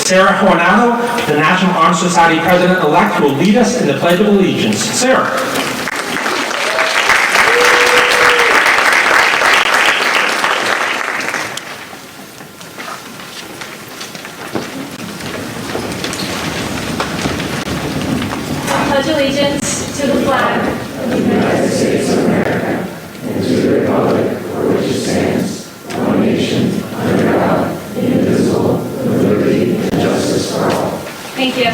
Sarah Juanado, the National Honor Society President-elect, who will lead us in the Pledge of Allegiance. Sarah. Pledge allegiance to the flag of the United States of America and to the republic for which it stands, one nation, under God, indivisible, with liberty and justice for all. Thank you.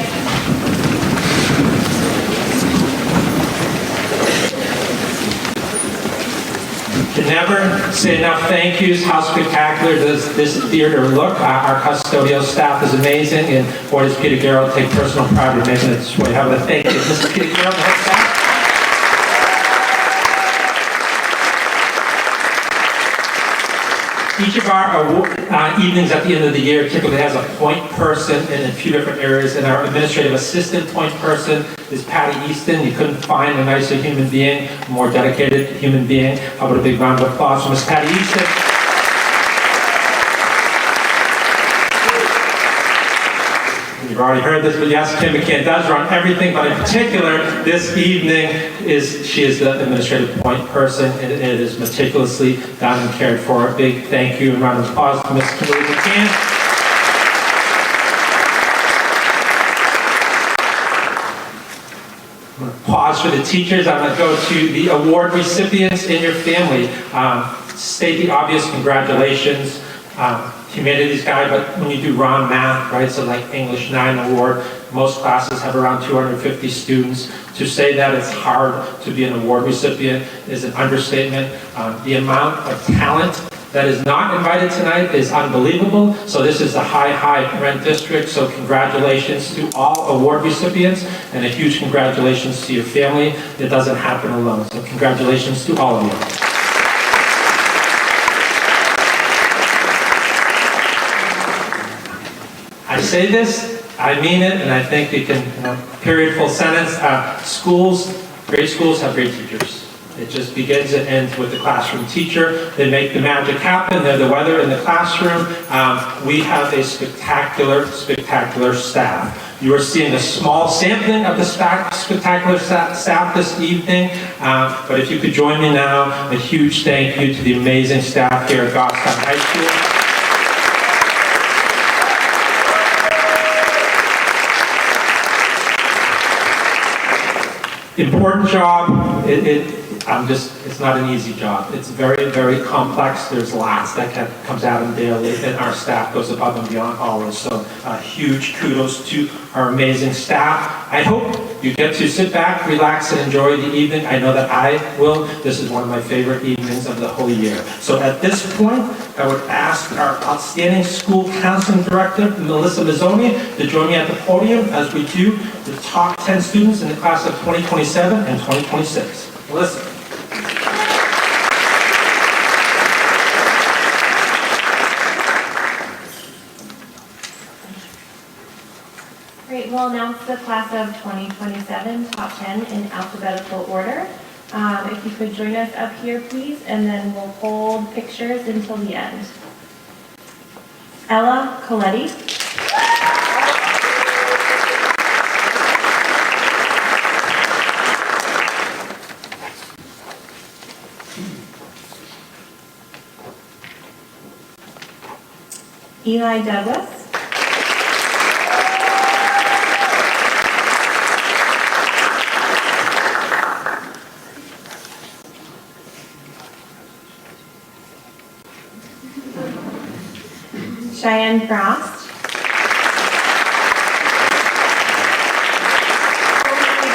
Can never say enough thank yous. How spectacular does this theater look? Our custodial staff is amazing, and boy, does Peter Garrett take personal pride in making it this way. Have a thank you, Mr. Peter Garrett, the head staff. Each of our evenings at the end of the year typically has a point person in a few different areas, and our administrative assistant point person is Patty Easton. You couldn't find a nicer human being, a more dedicated human being. How about a big round of applause for Miss Patty Easton? You've already heard this, but yes, Kim McCann does run everything, but in particular, this evening, she is the administrative point person, and it is meticulously done and cared for. A big thank you and round of applause to Ms. Kimberly McCann. I'm going to pause for the teachers. I'm going to go to the award recipients in your family. State the obvious, congratulations. Humanities guy, but when you do raw math, right, so like English 9 award, most classes have around 250 students. To say that it's hard to be an award recipient is an understatement. The amount of talent that is not invited tonight is unbelievable. So this is the high rent district, so congratulations to all award recipients, and a huge congratulations to your family. It doesn't happen alone, so congratulations to all of you. I say this, I mean it, and I think you can, period, full sentence. Great schools have great teachers. It just begins and ends with the classroom teacher. They make the magic happen. They're the weather in the classroom. We have a spectacular staff. You are seeing a small sampling of the spectacular staff this evening, but if you could join me now, a huge thank you to the amazing staff here at Goffstown High School. Important job. It's not an easy job. It's very complex. There's lots that comes at them daily, and our staff goes above and beyond always. So huge kudos to our amazing staff. I hope you get to sit back, relax, and enjoy the evening. I know that I will. This is one of my favorite evenings of the whole year. So at this point, I would ask our outstanding school counseling director, Melissa Mazzoni, to join me at the podium as we do the top 10 students in the class of 2027 and 2026. Melissa. Great, we'll announce the class of 2027 top 10 in alphabetical order. If you could join us up here, please, and then we'll hold pictures until the end. Ella Coletti. Eli Douglas. Cheyenne Frost.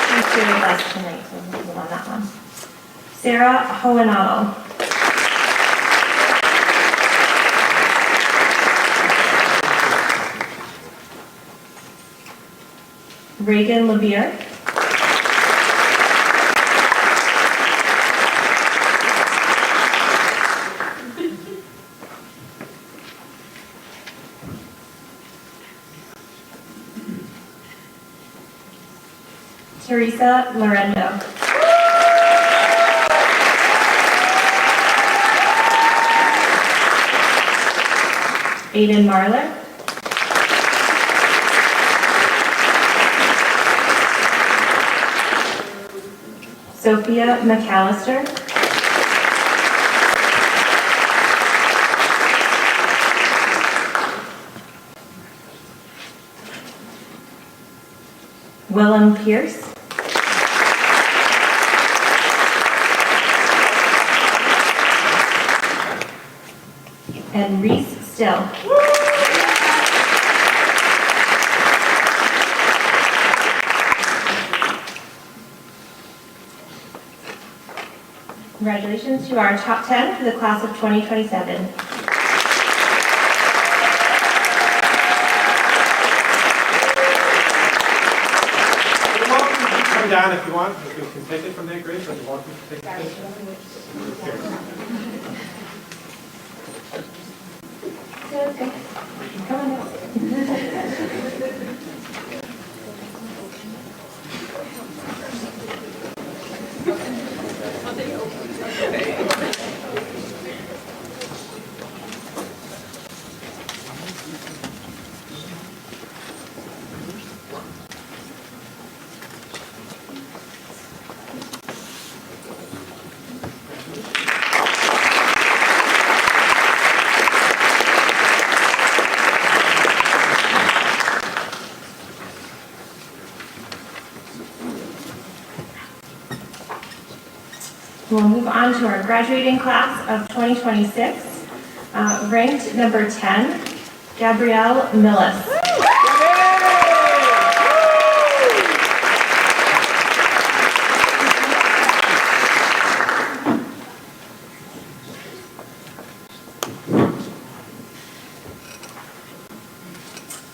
She's here with us tonight, so we'll move on that one. Sarah Hohenado. Reagan LeBeer. Teresa Lorendo. Aiden Marler. Sophia McAllister. Willem Pierce. And Reese Still. Congratulations to our top 10 for the class of 2027. You're welcome to come down if you want. If you can take it from there, great, but you're welcome to take it. Okay. Come on down. We'll move on to our graduating class of 2026. Ranked number 10, Gabrielle Millis.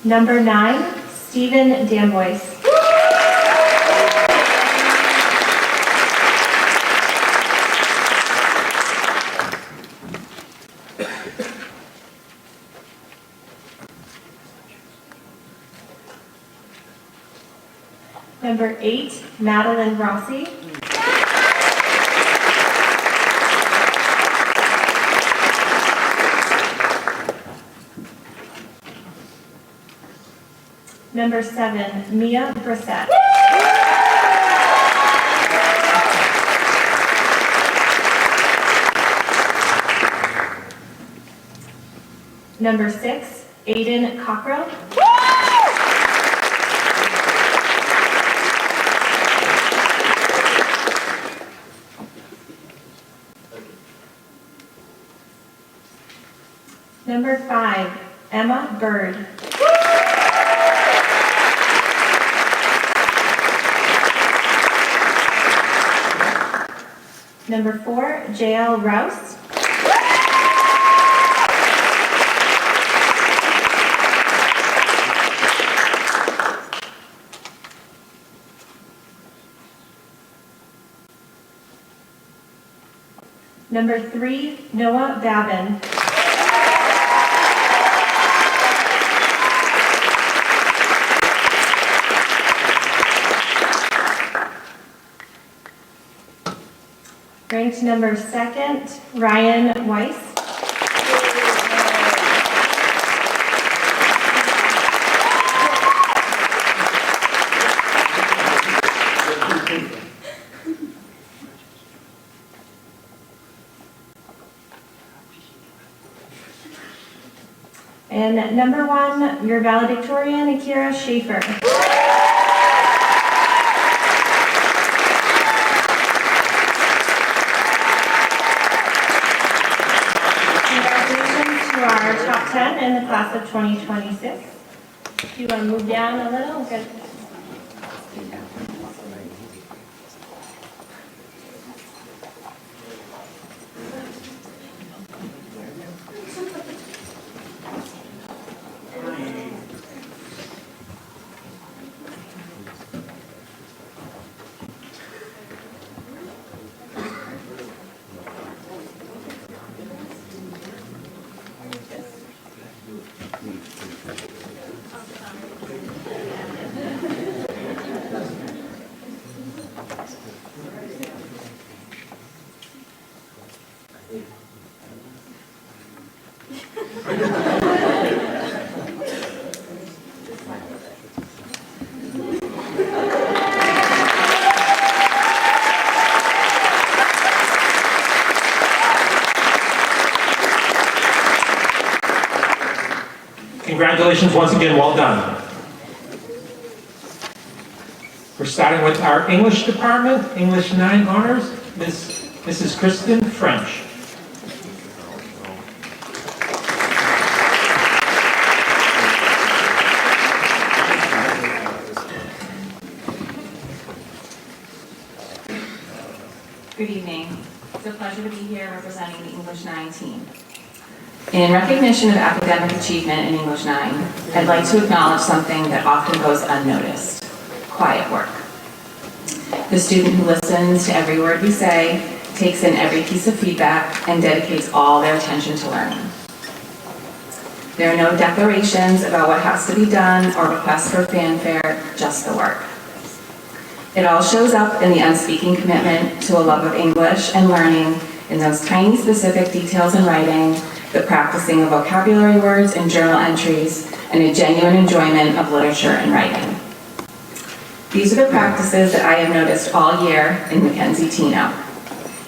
Number 9, Stephen Damboyce. Number 8, Madeline Rossi. Number 7, Mia Brissett. Number 6, Aiden Cockrell. Number 5, Emma Bird. Number 4, JL Rouse. Number 3, Noah Babin. Ranked number 2nd, Ryan Weiss. And number 1, your valedictorian, Akira Schaefer. Our top 10 in the class of 2026. Do you want to move down a little? Good. Congratulations once again, well done. We're starting with our English department, English 9 honors, Mrs. Kristen French. Good evening. It's a pleasure to be here representing the English 9 team. In recognition of academic achievement in English 9, I'd like to acknowledge something that often goes unnoticed: quiet work. The student who listens to every word we say, takes in every piece of feedback, and dedicates all their attention to learning. There are no declarations about what has to be done or requests for fanfare, just the work. It all shows up in the unspeaking commitment to a love of English and learning, in those tiny specific details in writing, the practicing of vocabulary words and journal entries, and a genuine enjoyment of literature and writing. These are the practices that I have noticed all year in Mackenzie Tino.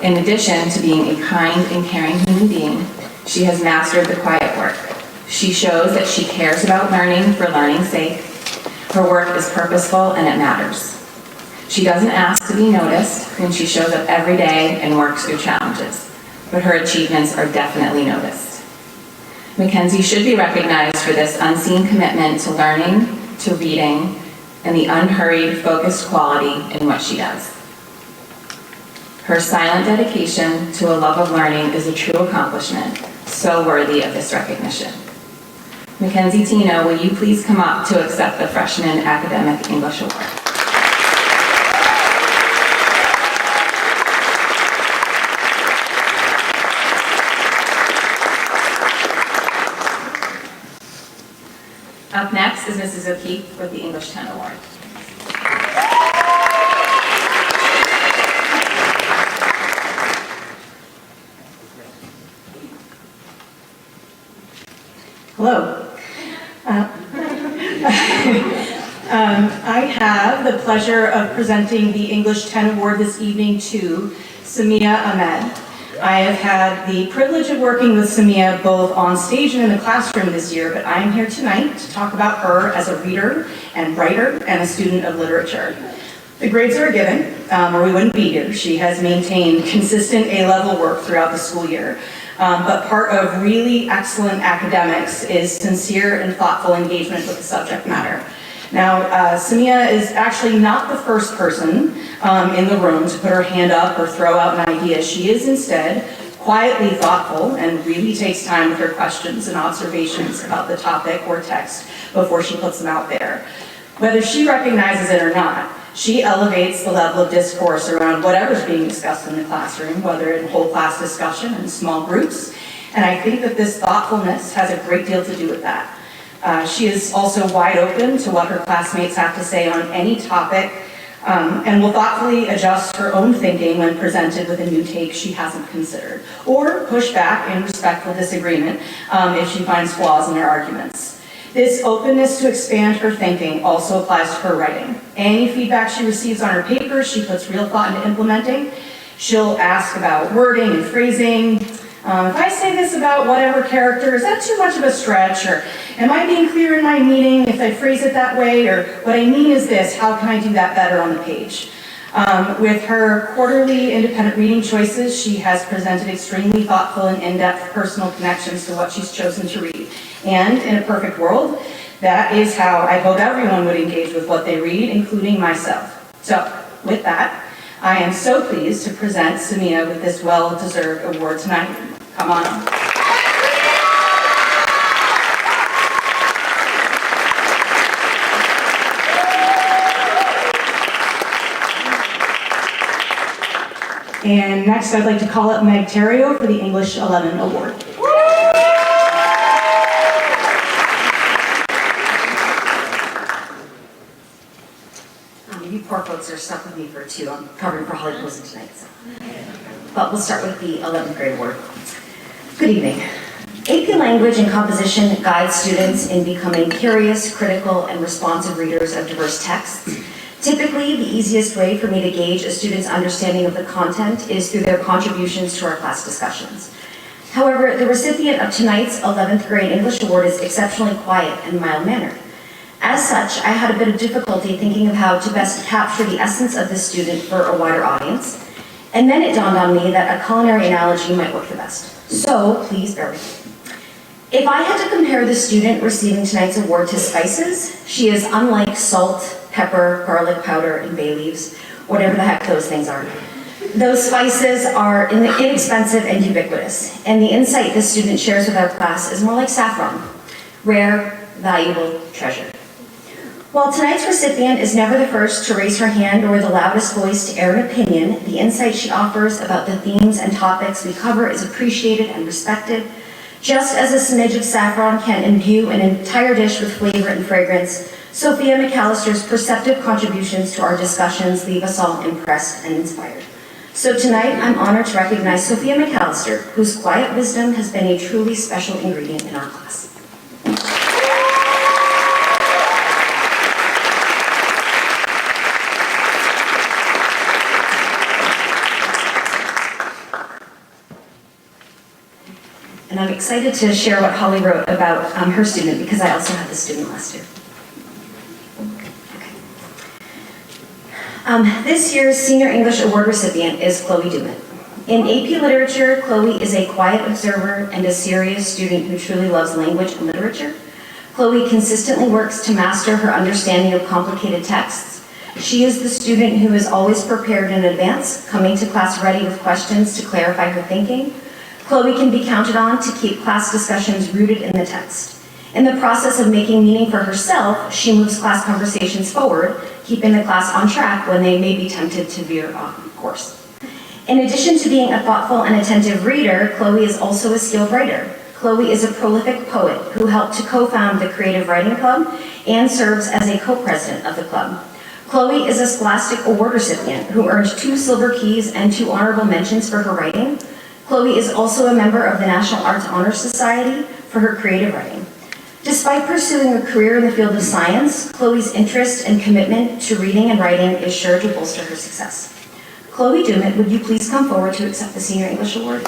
In addition to being a kind and caring human being, she has mastered the quiet work. She shows that she cares about learning for learning's sake. Her work is purposeful and it matters. She doesn't ask to be noticed when she shows up every day and works through challenges, but her achievements are definitely noticed. Mackenzie should be recognized for this unseen commitment to learning, to reading, and the unhurried, focused quality in what she does. Her silent dedication to a love of learning is a true accomplishment, so worthy of this recognition. Mackenzie Tino, will you please come up to accept the Freshman Academic English Award? Up next is Mrs. O'Keefe with the English 10 Award. Hello. I have the pleasure of presenting the English 10 Award this evening to Samia Ahmed. I have had the privilege of working with Samia both on stage and in the classroom this year, but I am here tonight to talk about her as a reader and writer and a student of literature. The grades are given, or we wouldn't be here. She has maintained consistent A-level work throughout the school year. But part of really excellent academics is sincere and thoughtful engagement with the subject matter. Now, Samia is actually not the first person in the room to put her hand up or throw out an idea. She is instead quietly thoughtful and really takes time with her questions and observations about the topic or text before she puts them out there. Whether she recognizes it or not, she elevates the level of discourse around whatever's being discussed in the classroom, whether in whole class discussion and small groups. And I think that this thoughtfulness has a great deal to do with that. She is also wide open to what her classmates have to say on any topic, and will thoughtfully adjust her own thinking when presented with a new take she hasn't considered, or push back in respectful disagreement if she finds flaws in her arguments. This openness to expand her thinking also applies to her writing. Any feedback she receives on her paper, she puts real thought into implementing. She'll ask about wording and phrasing. If I say this about whatever character, is that too much of a stretch? Or am I being clear in my meaning if I phrase it that way? Or what I mean is this, how can I do that better on the page? With her quarterly independent reading choices, she has presented extremely thoughtful and in-depth personal connections to what she's chosen to read. And in a perfect world, that is how I hope everyone would engage with what they read, including myself. So, with that, I am so pleased to present Samia with this well-deserved award tonight. Come on up. And next, I'd like to call up Meg Terrio for the English 11 Award. You poor folks are stuck with me for two. I'm covering for Holly Posen tonight. So. But we'll start with the 11th grade award. Good evening. AP Language and Composition guides students in becoming curious, critical, and responsive readers of diverse texts. Typically, the easiest way for me to gauge a student's understanding of the content is through their contributions to our class discussions. However, the recipient of tonight's 11th grade English award is exceptionally quiet and mild-mannered. As such, I had a bit of difficulty thinking of how to best capture the essence of this student for a wider audience, and then it dawned on me that a culinary analogy might work the best. So, please bear with me. If I had to compare the student receiving tonight's award to spices, she is unlike salt, pepper, garlic powder, and bay leaves, whatever the heck those things are. Those spices are inexpensive and ubiquitous, and the insight this student shares with our class is more like saffron, rare, valuable treasure. While tonight's recipient is never the first to raise her hand or the loudest voice to air an opinion, the insight she offers about the themes and topics we cover is appreciated and respected. Just as a smidge of saffron can imbue an entire dish with flavor and fragrance, Sophia McAllister's perceptive contributions to our discussions leave us all impressed and inspired. So tonight, I'm honored to recognize Sophia McAllister, whose quiet wisdom has been a truly special ingredient in our class. And I'm excited to share what Holly wrote about her student, because I also had this student last year. Okay. This year's Senior English Award recipient is Chloe Dumit. In AP Literature, Chloe is a quiet observer and a serious student who truly loves language and literature. Chloe consistently works to master her understanding of complicated texts. She is the student who is always prepared in advance, coming to class ready with questions to clarify her thinking. Chloe can be counted on to keep class discussions rooted in the text. In the process of making meaning for herself, she moves class conversations forward, keeping the class on track when they may be tempted to veer off course. In addition to being a thoughtful and attentive reader, Chloe is also a skilled writer. Chloe is a prolific poet who helped to co-found the Creative Writing Club and serves as a co-president of the club. Chloe is a Scholastic Award recipient who earned 2 Silver Keys and 2 honorable mentions for her writing. Chloe is also a member of the National Arts Honor Society for her creative writing. Despite pursuing a career in the field of science, Chloe's interest and commitment to reading and writing is sure to bolster her success. Chloe Dumit, would you please come forward to accept the Senior English Award?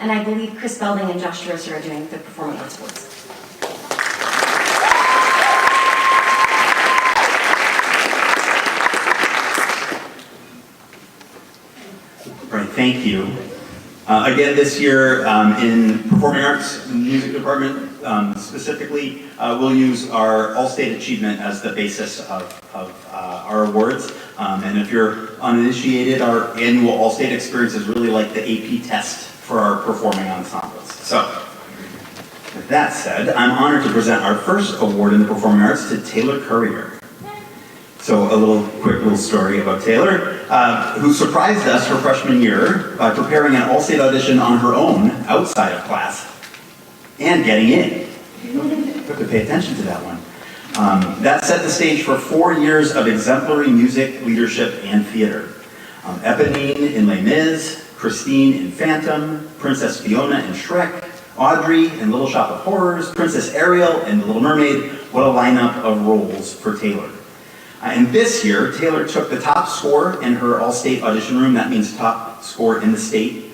And I believe Chris Belding and Josh DeRosa are doing the Performing Arts Awards. Right, thank you. Again, this year in Performing Arts Music Department specifically, we'll use our All-State Achievement as the basis of our awards. And if you're uninitiated, our annual All-State experience is really like the AP test for our performing ensembles. So, with that said, I'm honored to present our first award in the Performing Arts to Taylor Currier. So a quick little story about Taylor, who surprised us her freshman year by preparing an all-state audition on her own outside of class and getting in. You have to pay attention to that one. That set the stage for 4 years of exemplary music, leadership, and theater. Eponine in Les Mis, Christine in Phantom, Princess Fiona in Shrek, Audrey in Little Shop of Horrors, Princess Ariel in The Little Mermaid. What a lineup of roles for Taylor. And this year, Taylor took the top score in her all-state audition room. That means top score in the state.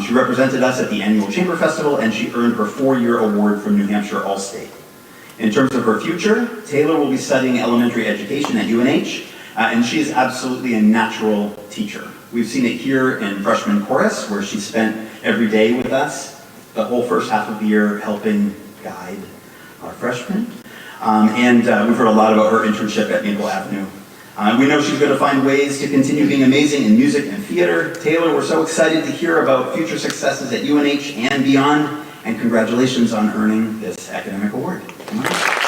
She represented us at the annual Chamber Festival, and she earned her 4-year award from New Hampshire All-State. In terms of her future, Taylor will be studying elementary education at UNH, and she is absolutely a natural teacher. We've seen it here in freshman chorus, where she spent every day with us, the whole first half of the year helping guide our freshmen. And we've heard a lot about her internship at Maple Avenue. We know she's going to find ways to continue being amazing in music and theater. Taylor, we're so excited to hear about future successes at UNH and beyond, and congratulations on earning this academic award. Come on.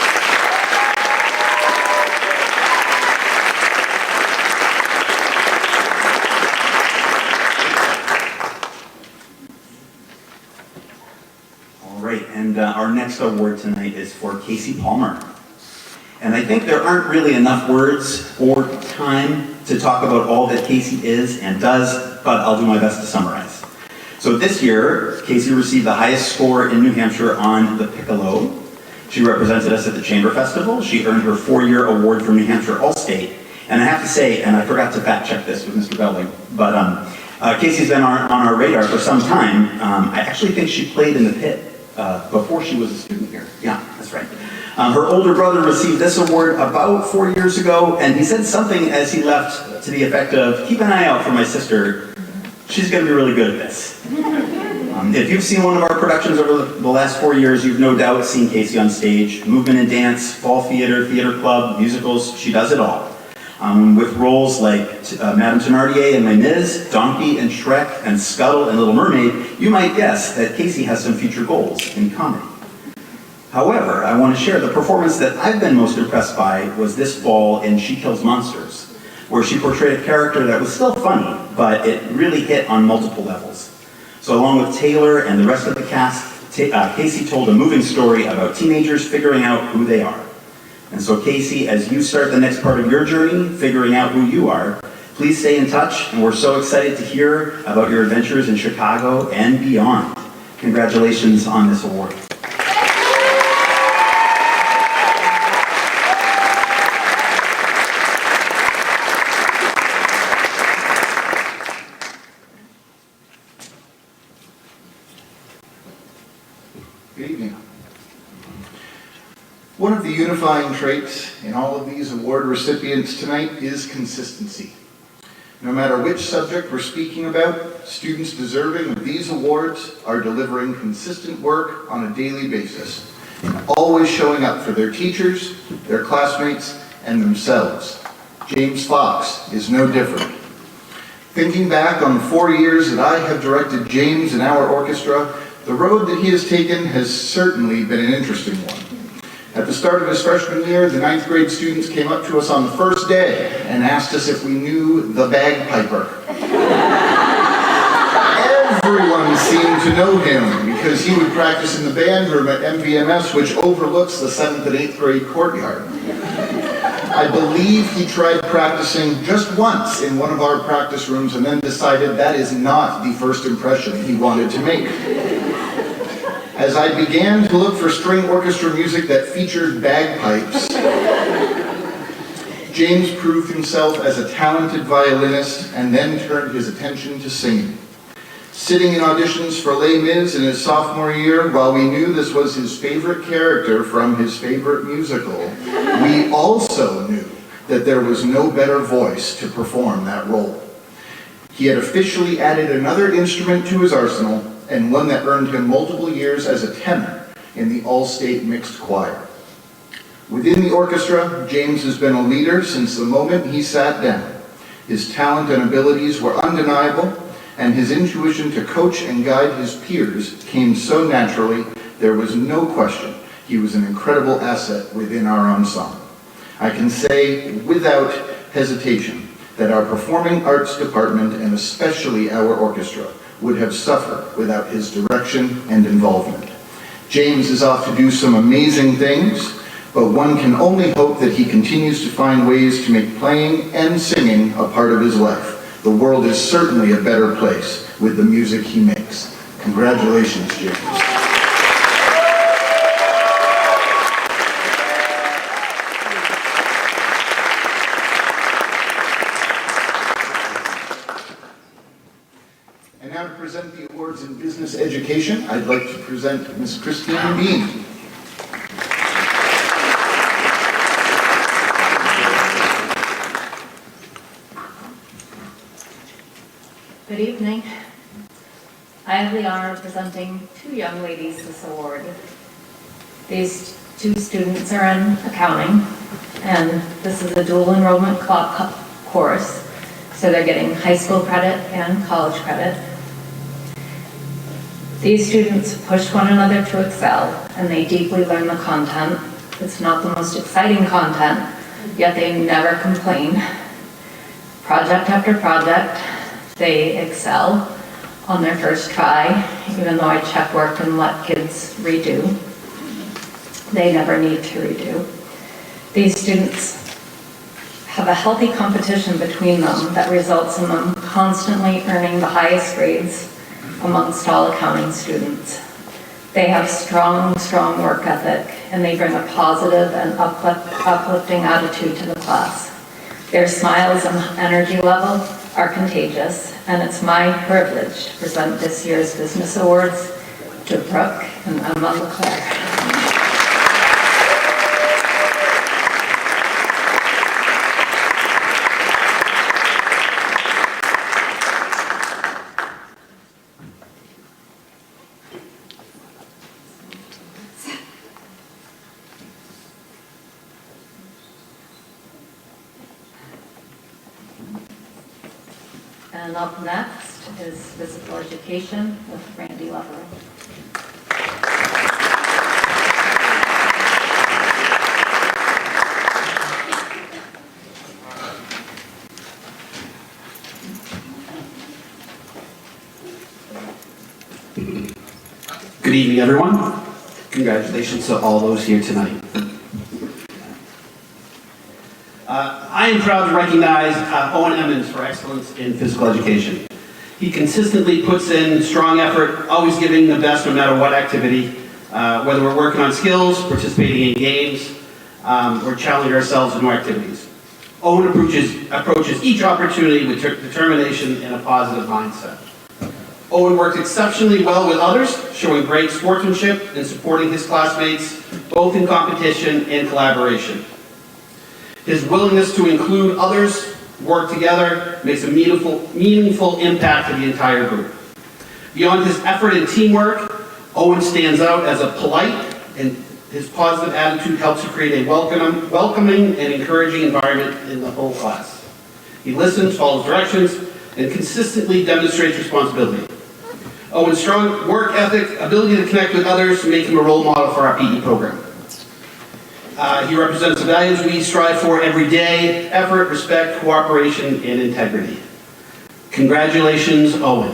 And our next award tonight is for Casey Palmer. And I think there aren't really enough words or time to talk about all that Casey is and does, but I'll do my best to summarize. So So this year, Casey received the highest score in New Hampshire on the piccolo. She represented us at the Chamber Festival. She earned her 4-year award from New Hampshire All-State. And I have to say, and I forgot to fact check this with Mr. Belding, but Casey's been on our radar for some time. I actually think she played in the pit before she was a student here. Yeah, that's right. Her older brother received this award about 4 years ago, and he said something as he left to the effect of, keep an eye out for my sister. She's going to be really good at this. If you've seen one of our productions over the last 4 years, you've no doubt seen Casey on stage. Movement and dance, fall theater, theater club, musicals, she does it all. With roles like Madame Thénardier in Les Mis, Donkey and Shrek, and Scuttle and Little Mermaid, you might guess that Casey has some future goals in comedy. However, I want to share the performance that I've been most impressed by was this fall in She Kills Monsters, where she portrayed a character that was still funny, but it really hit on multiple levels. So along with Taylor and the rest of the cast, Casey told a moving story about teenagers figuring out who they are. And so Casey, as you start the next part of your journey, figuring out who you are, please stay in touch, and we're so excited to hear about your adventures in Chicago and beyond. Congratulations on this award. Good evening. One of the unifying traits in all of these award recipients tonight is consistency. No matter which subject we're speaking about, students deserving of these awards are delivering consistent work on a daily basis, always showing up for their teachers, their classmates, and themselves. James Fox is no different. Thinking back on the 4 years that I have directed James in our orchestra, the road that he has taken has certainly been an interesting one. At the start of his freshman year, the 9th grade students came up to us on the first day and asked us if we knew the bagpiper. Everyone seemed to know him because he would practice in the band room at MVMS, which overlooks the 7th and 8th grade courtyard. I believe he tried practicing just once in one of our practice rooms and then decided that is not the first impression he wanted to make. As I began to look for string orchestra music that featured bagpipes, James proved himself as a talented violinist and then turned his attention to singing. Sitting in auditions for Les Mis in his sophomore year, while we knew this was his favorite character from his favorite musical, we also knew that there was no better voice to perform that role. He had officially added another instrument to his arsenal, and one that earned him multiple years as a tenor in the all-state mixed choir. Within the orchestra, James has been a leader since the moment he sat down. His talent and abilities were undeniable, and his intuition to coach and guide his peers came so naturally, there was no question he was an incredible asset within our ensemble. I can say without hesitation that our performing arts department, and especially our orchestra, would have suffered without his direction and involvement. James is off to do some amazing things, but one can only hope that he continues to find ways to make playing and singing a part of his life. The world is certainly a better place with the music he makes. Congratulations, James. And now to present the awards in business education, I'd like to present Ms. Christine Bean. Good evening. I have the honor of presenting two young ladies this award. These two students are in accounting, and this is a dual enrollment course, so they're getting high school credit and college credit. These students push one another to excel, and they deeply learn the content. It's not the most exciting content, yet they never complain. Project after project, they excel on their first try, even though I check work and let kids redo. They never need to redo. These students have a healthy competition between them that results in them constantly earning the highest grades amongst all accounting students. They have strong work ethic, and they bring a positive and uplifting attitude to the class. Their smiles and energy level are contagious, and it's my privilege to present this year's Business Awards to Brooke and Emma LeClaire. And up next is physical education with Randy Lover. Good evening, everyone. Congratulations to all those here tonight. I am proud to recognize Owen Emmons for excellence in physical education. He consistently puts in strong effort, always giving the best no matter what activity, whether we're working on skills, participating in games, or challenging ourselves in new activities. Owen approaches each opportunity with determination and a positive mindset. Owen worked exceptionally well with others, showing great sportsmanship and supporting his classmates, both in competition and collaboration. His willingness to include others, work together, makes a meaningful impact to the entire group. Beyond his effort and teamwork, Owen stands out as a polite, and his positive attitude helps to create a welcoming and encouraging environment in the whole class. He listens, follows directions, and consistently demonstrates responsibility. Owen's strong work ethic, ability to connect with others make him a role model for our PE program. He represents the values we strive for every day: effort, respect, cooperation, and integrity. Congratulations, Owen.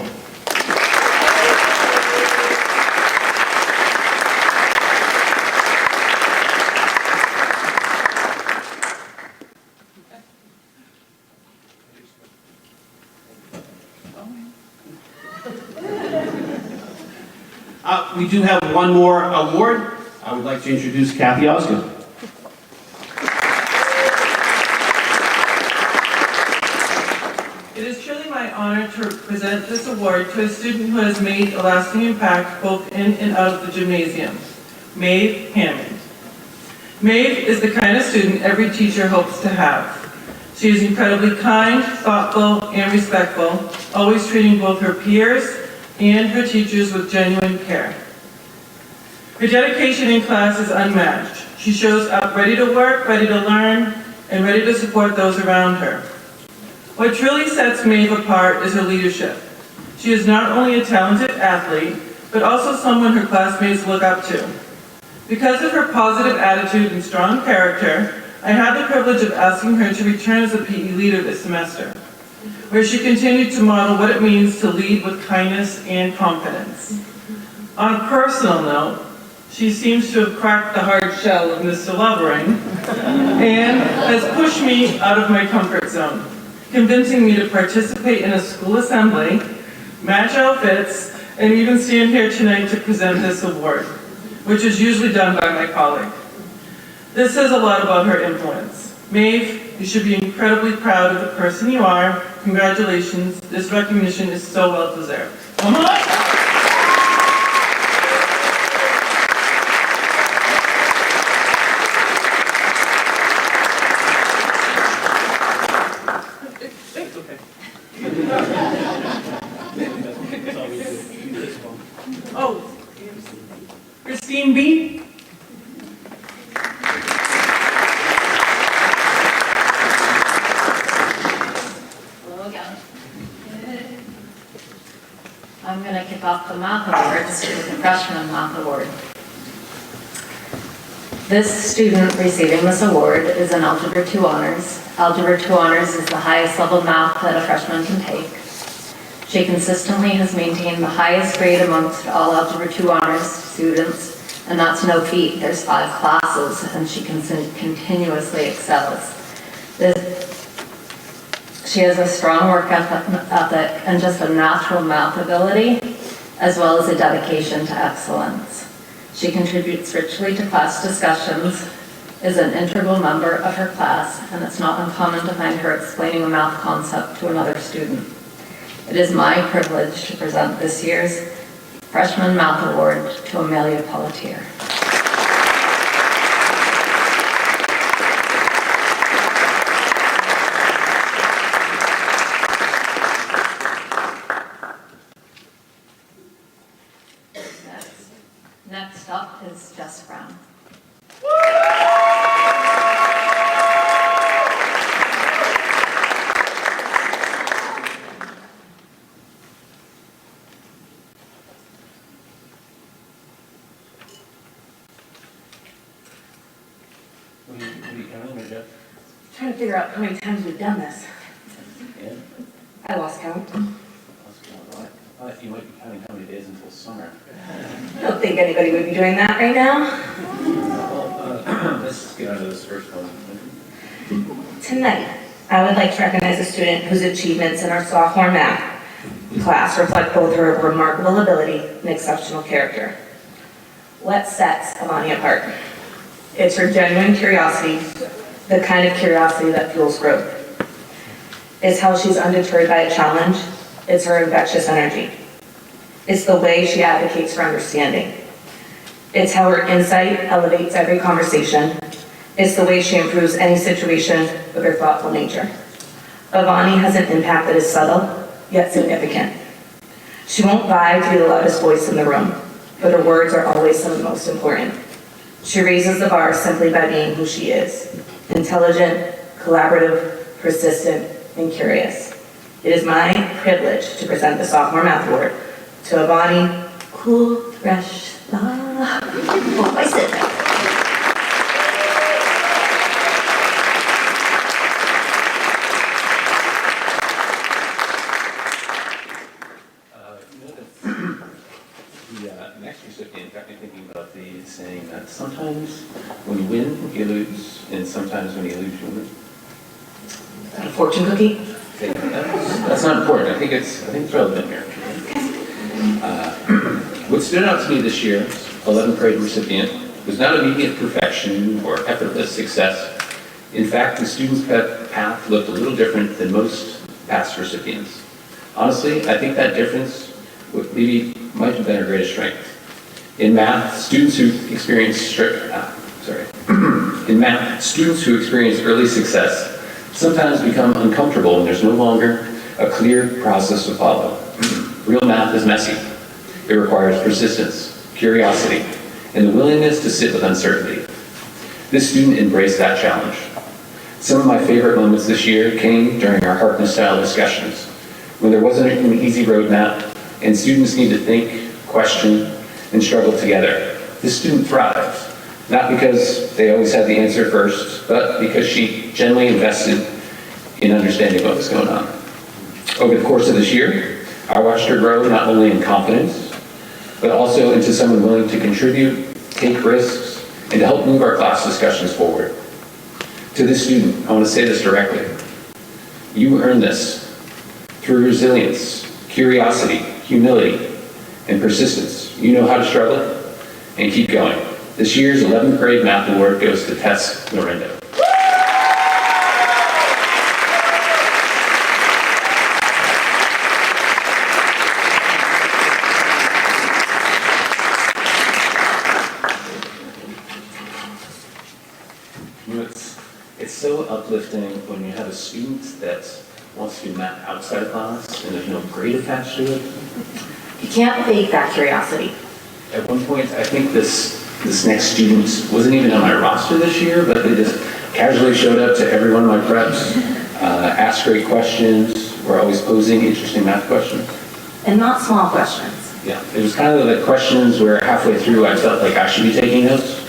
We do have one more award. I would like to introduce Kathy Osgood. It is truly my honor to present this award to a student who has made a lasting impact both in and out of the gymnasium, Maeve Hammond. Maeve is the kind of student every teacher hopes to have. She is incredibly kind, thoughtful, and respectful, always treating both her peers and her teachers with genuine care. Her dedication in class is unmatched. She shows up ready to work, ready to learn, and ready to support those around her. What truly sets Maeve apart is her leadership. She is not only a talented athlete, but also someone her classmates look up to. Because of her positive attitude and strong character, I had the privilege of asking her to return as a PE leader this semester, where she continued to model what it means to lead with kindness and confidence. On a personal note, she seems to have cracked the hard shell of Mr. Lovering and has pushed me out of my comfort zone, convincing me to participate in a school assembly, match outfits, and even stand here tonight to present this award, which is usually done by my colleague. This says a lot about her influence. Maeve, you should be incredibly proud of the person you are. Congratulations, this recognition is so well deserved. Oh, Christine B. Hello again. I'm going to kick off the math awards with the freshman math award. This student receiving this award is in Algebra 2 Honors. Algebra 2 Honors is the highest level math that a freshman can take. She consistently has maintained the highest grade amongst all Algebra 2 Honors students, and that's no feat. There's 5 classes, and she continuously excels. She has a strong work ethic and just a natural math ability. as well as a dedication to excellence. She contributes richly to class discussions, is an integral member of her class, and it's not uncommon to find her explaining a math concept to another student. It is my privilege to present this year's Freshman Math Award to Amelia Pelletier. Next up is Jess Brown. What are you counting there, Jeff? Trying to figure out how many times we've done this. Yeah. I lost count. I thought you might be counting how many days until summer. I don't think anybody would be doing that right now. Well, let's get out of this first one. Tonight, I would like to recognize a student whose achievements in our sophomore math class reflect both her remarkable ability and exceptional character. What sets Avani apart? It's her genuine curiosity, the kind of curiosity that fuels growth. It's how she's undeterred by a challenge. It's her infectious energy. It's the way she advocates for understanding. It's how her insight elevates every conversation. It's the way she improves any situation with her thoughtful nature. Avani has an impact that is subtle, yet significant. She won't vie to be the loudest voice in the room, but her words are always some of the most important. She raises the bar simply by being who she is: intelligent, collaborative, persistent, and curious. It is my privilege to present the Sophomore Math Award to Avani Kulreshta. Oh, I said that. The next recipient got me thinking about the saying that sometimes when you win, you lose, and sometimes when you lose, you win. Is that a fortune cookie? That's not important. I think it's relevant here. What stood out to me this year, 11th grade recipient, was not immediate perfection or effortless success. In fact, the student's path looked a little different than most past recipients. Honestly, I think that difference might have been her greatest strength. In math, students who experience early success sometimes become uncomfortable when there's no longer a clear process to follow. Real math is messy. It requires persistence, curiosity, and the willingness to sit with uncertainty. This student embraced that challenge. Some of my favorite moments this year came during our Harkness-style discussions, when there wasn't an easy roadmap and students need to think, question, and struggle together. This student thrived, not because they always had the answer first, but because she genuinely invested in understanding what was going on. Over the course of this year, I watched her grow not only in confidence, but also into someone willing to contribute, take risks, and to help move our class discussions forward. To this student, I want to say this directly. You earned this through resilience, curiosity, humility, and persistence. You know how to struggle and keep going. This year's 11th grade math award goes to Tess Lorendo. You know, it's so uplifting when you have a student that wants to do math outside of class and there's no grade attached to it. You can't fake that curiosity. At one point, I think this next student wasn't even on my roster this year, but they just casually showed up to every one of my preps, asked great questions, were always posing interesting math questions. And not small questions. Yeah, it was kind of the questions where halfway through I felt like I should be taking notes.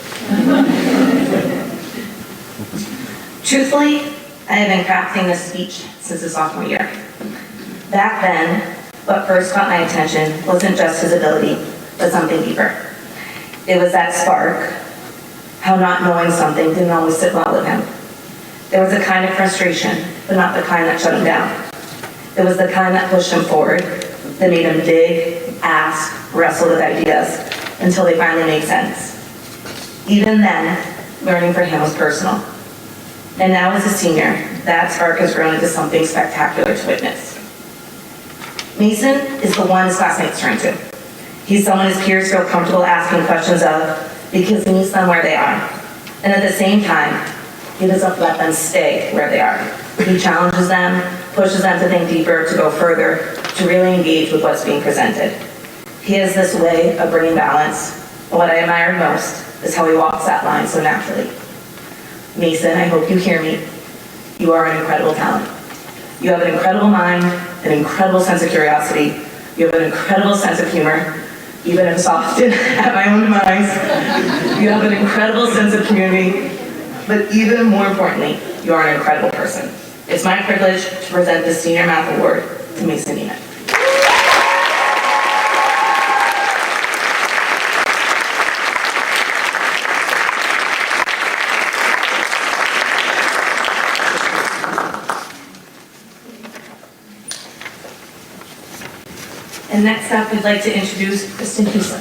Truthfully, I have been crafting this speech since his sophomore year. Back then, what first caught my attention wasn't just his ability, but something deeper. It was that spark, how not knowing something didn't always sit well with him. There was a kind of frustration, but not the kind that shut him down. It was the kind that pushed him forward, that made him dig, ask, wrestle with ideas until they finally make sense. Even then, learning for him was personal. And now as a senior, that spark has grown into something spectacular to witness. Mason is the one his classmates turn to. He's someone his peers feel comfortable asking questions of because he meets them where they are. And at the same time, he doesn't let them stay where they are. He challenges them, pushes them to think deeper, to go further, to really engage with what's being presented. He has this way of bringing balance, and what I admire most is how he walks that line so naturally. Mason, I hope you hear me. You are an incredible talent. You have an incredible mind, an incredible sense of curiosity. You have an incredible sense of humor, even if it's often at my own demise. You have an incredible sense of community, but even more importantly, you are an incredible person. It's my privilege to present the Senior Math Award to Mason Neiman. And next up, we'd like to introduce Kristen Houston.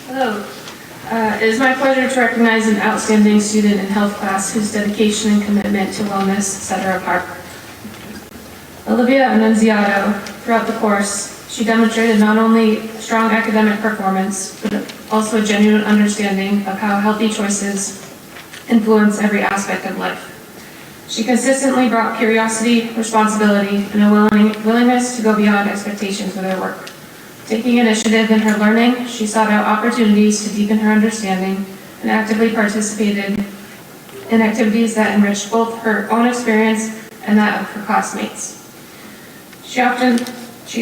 Hello. It is my pleasure to recognize an outstanding student in health class whose dedication and commitment to wellness set her apart. Olivia Annunziato, throughout the course, she demonstrated not only strong academic performance, but also a genuine understanding of how healthy choices influence every aspect of life. She consistently brought curiosity, responsibility, and a willingness to go beyond expectations with her work. Taking initiative in her learning, she sought out opportunities to deepen her understanding and actively participated in activities that enriched both her own experience and that of her classmates. She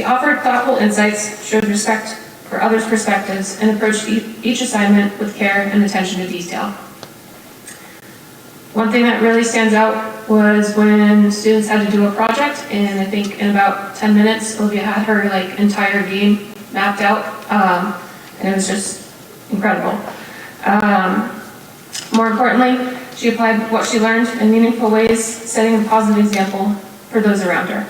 offered thoughtful insights, showed respect for others' perspectives, and approached each assignment with care and attention to detail. One thing that really stands out was when students had to do a project, and I think in about 10 minutes, Olivia had her entire game mapped out, and it was just incredible. More importantly, she applied what she learned in meaningful ways, setting a positive example for those around her.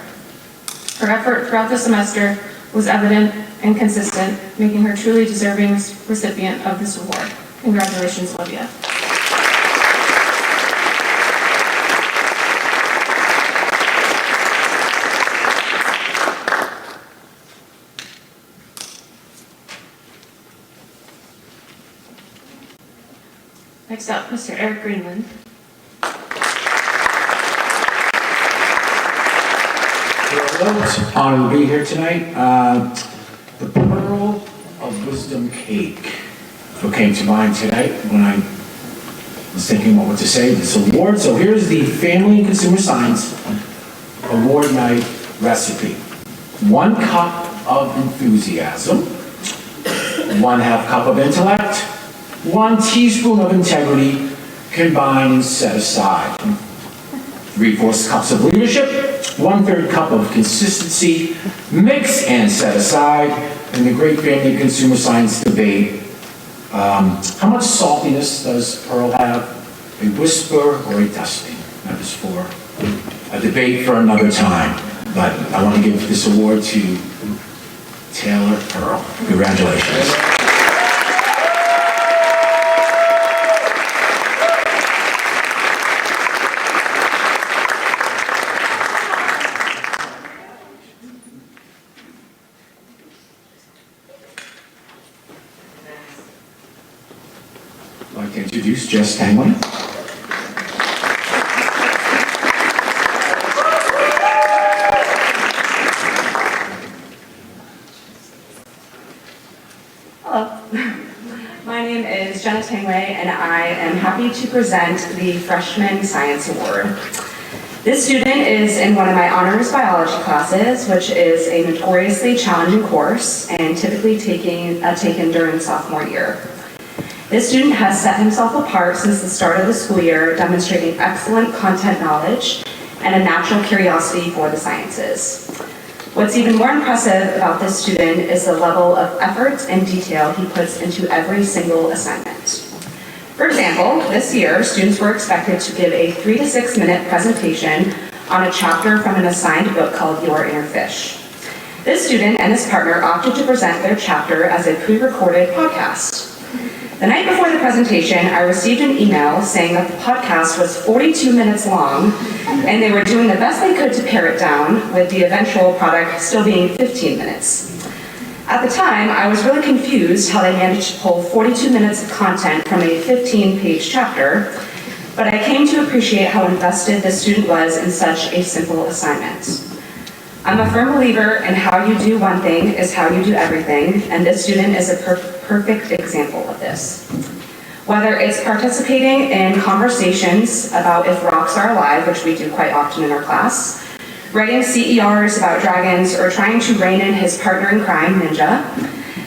Her effort throughout the semester was evident and consistent, making her truly deserving recipient of this award. Congratulations, Olivia. Next up, Mr. Eric Greenland. It's an honor to be here tonight. The Pearl of Wisdom Cake is what came to mind tonight when I was thinking about what to say this award. So here's the Family and Consumer Science Award Night recipe. 1 cup of enthusiasm, 1/2 cup of intellect, 1 teaspoon of integrity, combine and set aside. 3/4 cups of leadership, 1/3 cup of consistency, mix and set aside. In the great family and consumer science debate, how much saltiness does Pearl have? A whisper or a dusting? That is for a debate for another time. But I want to give this award to Taylor Pearl. Congratulations. I'd like to introduce Jess Tanglin. Hello. My name is Jenna Tangway, and I am happy to present the Freshman Science Award. This student is in one of my honors biology classes, which is a notoriously challenging course and typically taken during sophomore year. This student has set himself apart since the start of the school year, demonstrating excellent content knowledge and a natural curiosity for the sciences. What's even more impressive about this student is the level of effort and detail he puts into every single assignment. For example, this year, students were expected to give a 3 to 6 minute presentation on a chapter from an assigned book called Your Inner Fish. This student and his partner opted to present their chapter as a pre-recorded podcast. The night before the presentation, I received an email saying that the podcast was 42 minutes long, and they were doing the best they could to pare it down, with the eventual product still being 15 minutes. At the time, I was really confused how they managed to pull 42 minutes of content from a 15-page chapter, but I came to appreciate how invested this student was in such a simple assignment. I'm a firm believer in how you do one thing is how you do everything, and this student is a perfect example of this. Whether it's participating in conversations about if rocks are alive, which we do quite often in our class, writing CERs about dragons, or trying to rein in his partner in crime, Ninja,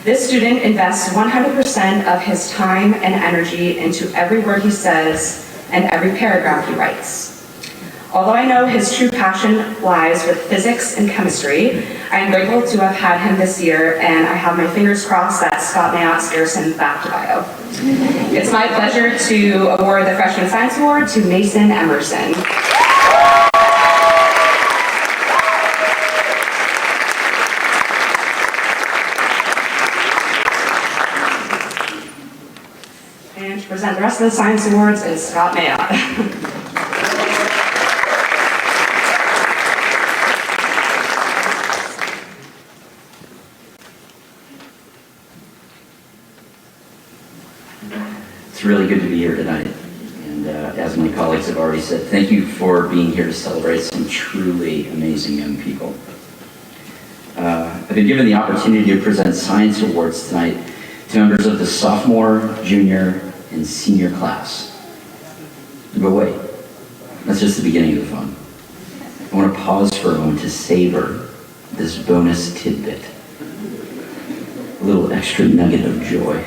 this student invests 100% of his time and energy into every word he says and every paragraph he writes. Although I know his true passion lies with physics and chemistry, I am grateful to have had him this year, and I have my fingers crossed that Scott Mayotte scares him back to bio. It's my pleasure to award the Freshman Science Award to Mason Emerson. And to present the rest of the Science Awards is Scott Mayotte. It's really good to be here tonight, and as my colleagues have already said, thank you for being here to celebrate some truly amazing young people. I've been given the opportunity to present Science Awards tonight to members of the sophomore, junior, and senior class. But wait, that's just the beginning of the fun. I want to pause for a moment to savor this bonus tidbit, a little extra nugget of joy.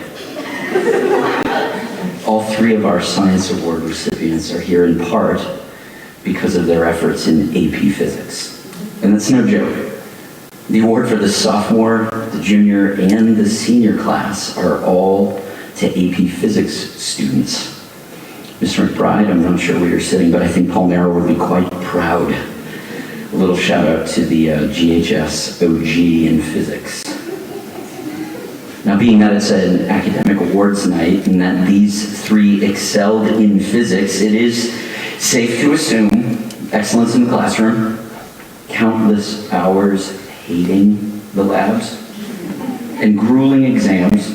All three of our Science Award recipients are here in part because of their efforts in AP Physics. And that's no joke. The award for the sophomore, the junior, and the senior class are all to AP Physics students. Mr. McBride, I'm not sure where you're sitting, but I think Palmera would be quite proud. A little shout out to the GHS OG in physics. Now, being that it's an academic awards night and that these three excelled in physics, it is safe to assume excellence in the classroom, countless hours hating the labs, and grueling exams.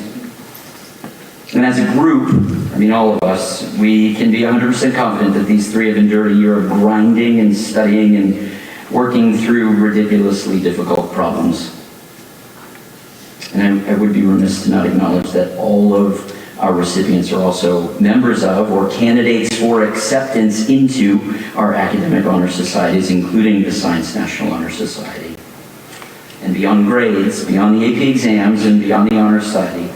And as a group, I mean all of us, we can be 100% confident that these three have endured a year of grinding and studying and working through ridiculously difficult problems. And I would be remiss to not acknowledge that all of our recipients are also members of or candidates for acceptance into our academic honor societies, including the Science National Honor Society. And beyond grades, beyond the AP exams, and beyond the honor societies,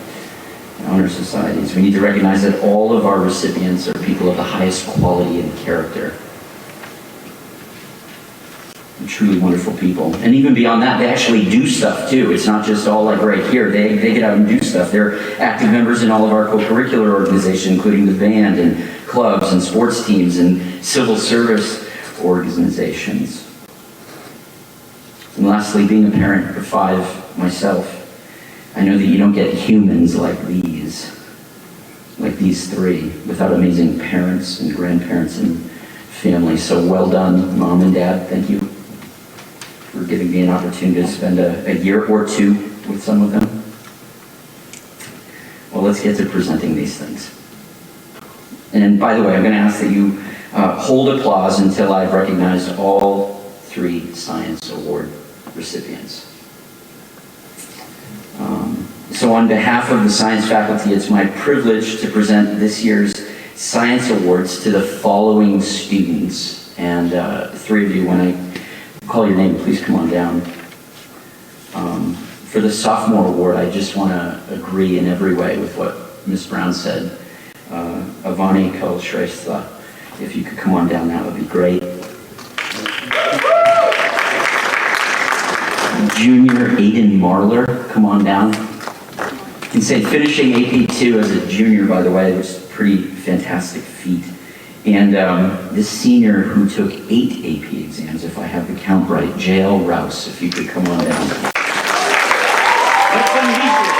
we need to recognize that all of our recipients are people of the highest quality and character. Truly wonderful people. And even beyond that, they actually do stuff too. It's not just all like right here. They get out and do stuff. They're active members in all of our co-curricular organizations, including the band and clubs and sports teams and civil service organizations. And lastly, being a parent of 5 myself, I know that you don't get humans like these three, without amazing parents and grandparents and family. So well done, Mom and Dad. Thank you for giving me an opportunity to spend a year or two with some of them. Well, let's get to presenting these things. And by the way, I'm going to ask that you hold applause until I've recognized all 3 Science Award recipients. So on behalf of the science faculty, it's my privilege to present this year's Science Awards to the following students. And 3 of you, when I call your name, please come on down. For the sophomore award, I just want to agree in every way with what Ms. Brown said. Avani Kalshrestha, if you could come on down, that would be great. Junior Aiden Marler, come on down. You can say finishing AP2 as a junior, by the way, which pretty fantastic feat. And this senior who took 8 AP exams, if I have the count right, JL Rouse, if you could come on down. Let's unleash it.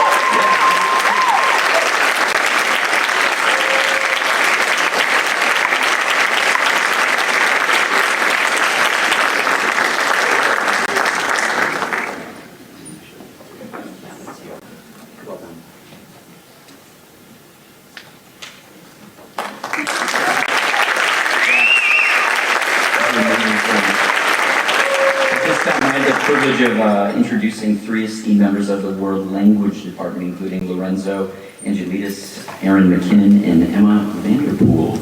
Of introducing 3 esteemed members of the World Language Department, including Lorenzo Angelides, Aaron McKinnon, and Emma Vanderpool.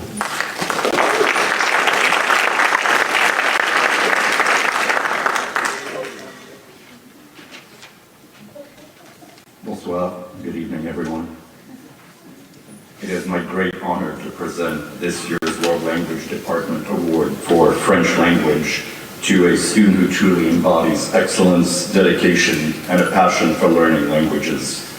Bonsoir. Good evening, everyone. It is my great honor to present this year's World Language Department Award for French language to a student who truly embodies excellence, dedication, and a passion for learning languages.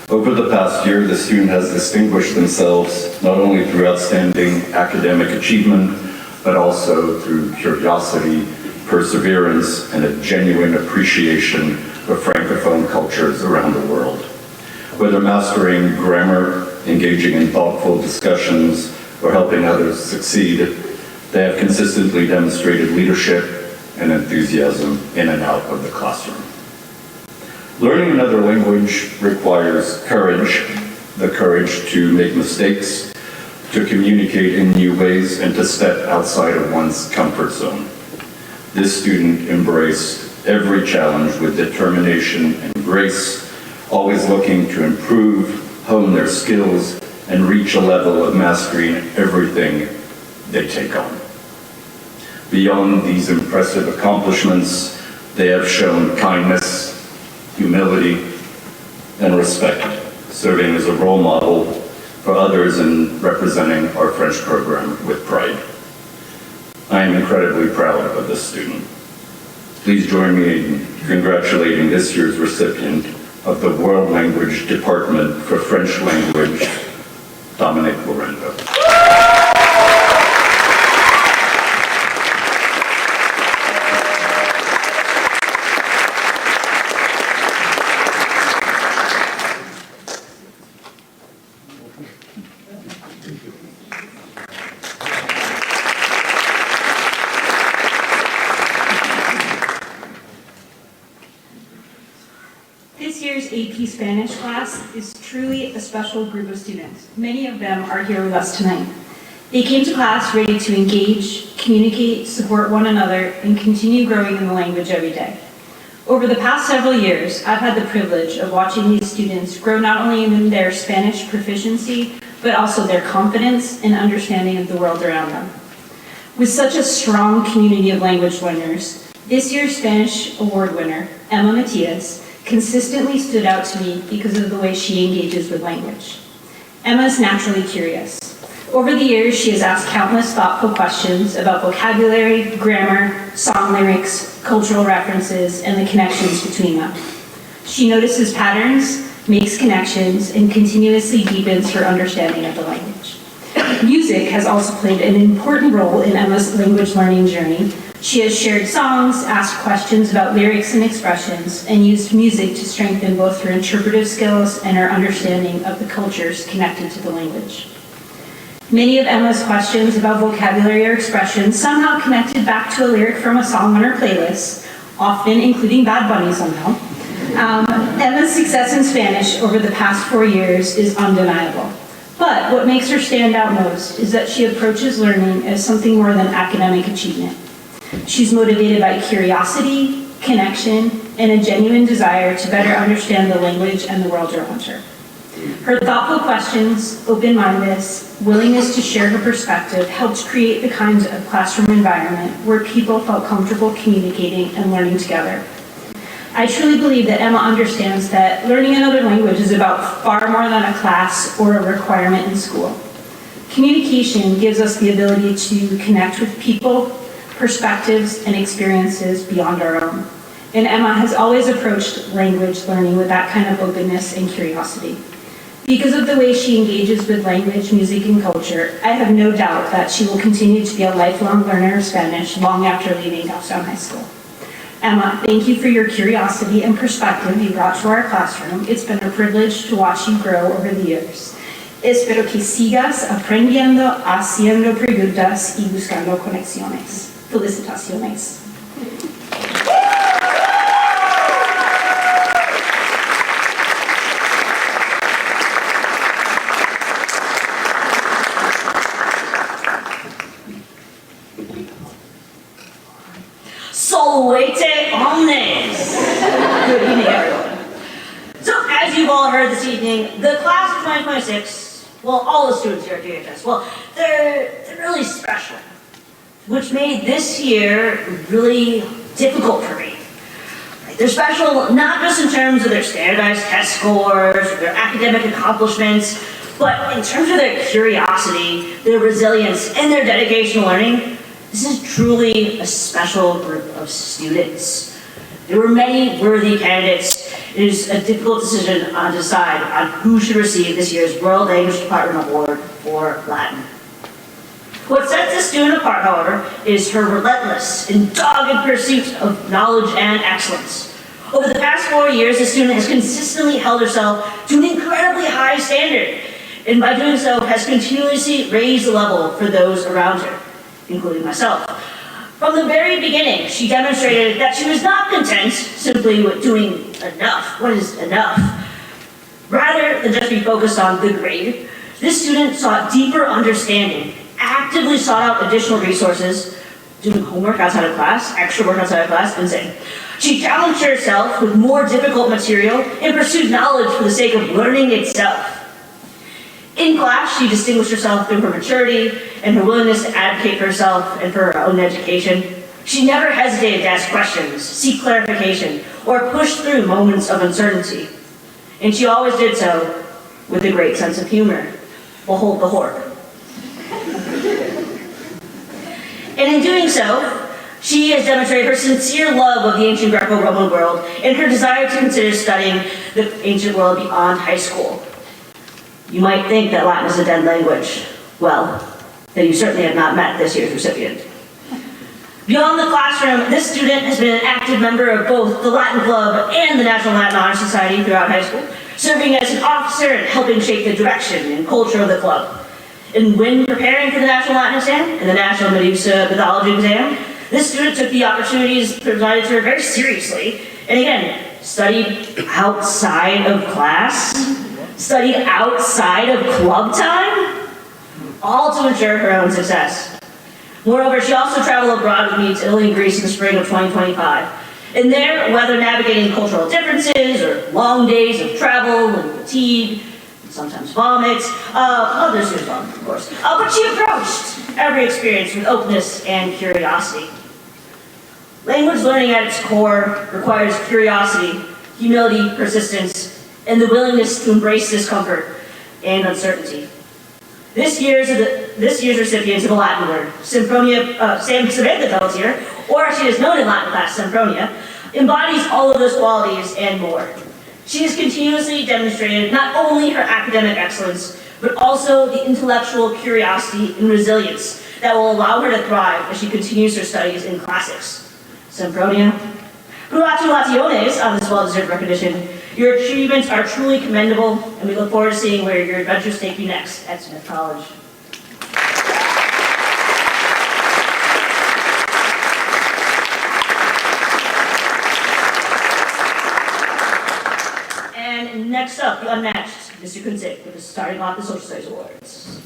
Over the past year, the student has distinguished themselves not only through outstanding academic achievement, but also through curiosity, perseverance, and a genuine appreciation of Francophone cultures around the world. Whether mastering grammar, engaging in thoughtful discussions, or helping others succeed, they have consistently demonstrated leadership and enthusiasm in and out of the classroom. Learning another language requires courage, the courage to make mistakes, to communicate in new ways, and to step outside of one's comfort zone. This student embraced every challenge with determination and grace, always looking to improve, hone their skills, and reach a level of mastery in everything they take on. Beyond these impressive accomplishments, they have shown kindness, humility, and respect, serving as a role model for others and representing our French program with pride. I am incredibly proud of this student. Please join me in congratulating this year's recipient of the World Language Department for French Language, Dominic Lorenzo. This year's AP Spanish class is truly a special group of students. Many of them are here with us tonight. They came to class ready to engage, communicate, support one another, and continue growing in the language every day. Over the past several years, I've had the privilege of watching these students grow not only in their Spanish proficiency, but also their confidence and understanding of the world around them. With such a strong community of language learners, this year's Spanish award winner, Emma Matias, consistently stood out to me because of the way she engages with language. Emma is naturally curious. Over the years, she has asked countless thoughtful questions about vocabulary, grammar, song lyrics, cultural references, and the connections between them. She notices patterns, makes connections, and continuously deepens her understanding of the language. Music has also played an important role in Emma's language learning journey. She has shared songs, asked questions about lyrics and expressions, and used music to strengthen both her interpretive skills and her understanding of the cultures connected to the language. Many of Emma's questions about vocabulary or expressions somehow connected back to a lyric from a song on her playlist, often including Bad Bunny somehow. Emma's success in Spanish over the past 4 years is undeniable. But what makes her stand out most is that she approaches learning as something more than academic achievement. She's motivated by curiosity, connection, and a genuine desire to better understand the language and the world around her. Her thoughtful questions, open-mindedness, willingness to share her perspective helped create the kind of classroom environment where people felt comfortable communicating and learning together. I truly believe that Emma understands that learning another language is about far more than a class or a requirement in school. Communication gives us the ability to connect with people, perspectives, and experiences beyond our own. And Emma has always approached language learning with that kind of openness and curiosity. Because of the way she engages with language, music, and culture, I have no doubt that she will continue to be a lifelong learner of Spanish long after leaving Goffstown High School. Emma, thank you for your curiosity and perspective you brought to our classroom. It's been a privilege to watch you grow over the years. Espero que sigas aprendiendo, haciendo preguntas y buscando conexiones. Felicitaciones. Solvete omnes! Good evening, everyone. So, as you've all heard this evening, the class of 2026, well, all the students here at GHS, well, they're really special, which made this year really difficult for me. They're special not just in terms of their standardized test scores, or their academic accomplishments, but in terms of their curiosity, their resilience, and their dedication to learning. This is truly a special group of students. There were many worthy candidates. It is a difficult decision to decide on who should receive this year's World Language Department Award for Latin. What sets this student apart, however, is her relentless and dogged pursuit of knowledge and excellence. Over the past 4 years, this student has consistently held herself to an incredibly high standard, and by doing so, has continuously raised the level for those around her, including myself. From the very beginning, she demonstrated that she was not content simply with doing enough. What is enough? Rather than just be focused on the grade, this student sought deeper understanding, actively sought out additional resources, doing homework outside of class, extra work outside of class, and saying. She challenged herself with more difficult material and pursued knowledge for the sake of learning itself. In class, she distinguished herself through her maturity and her willingness to advocate for herself and for her own education. She never hesitated to ask questions, seek clarification, or push through moments of uncertainty. And she always did so with a great sense of humor. Behold the hork. And in doing so, she has demonstrated her sincere love of the ancient Greco-Roman world and her desire to consider studying the ancient world beyond high school. You might think that Latin is a dead language. Well, then you certainly have not met this year's recipient. Beyond the classroom, this student has been an active member of both the Latin Club and the National Latin Honor Society throughout high school, serving as an officer and helping shape the direction and culture of the club. And when preparing for the National Latin exam and the National Medusa Mythology exam, this student took the opportunities provided to her very seriously, and again, studied outside of class, studied outside of club time, all to ensure her own success. Moreover, she also traveled abroad with me to Italy and Greece in the spring of 2025. And there, whether navigating cultural differences or long days of travel and fatigue, and sometimes vomit, others who vomit, of course, but she approached every experience with openness and curiosity. Language learning at its core requires curiosity, humility, persistence, and the willingness to embrace discomfort and uncertainty. This year's recipient of the Latin word, Samantha Pelletier, or as she is known in Latin class, Sempronia, embodies all of those qualities and more. She has continuously demonstrated not only her academic excellence, but also the intellectual curiosity and resilience that will allow her to thrive as she continues her studies in classics. Sempronia, congratulaciones on this well-deserved recognition. Your achievements are truly commendable, and we look forward to seeing where your adventures take you next at Smith College. And next up, the unmatched Mr. Kunzig, with starting off the Social Studies Awards.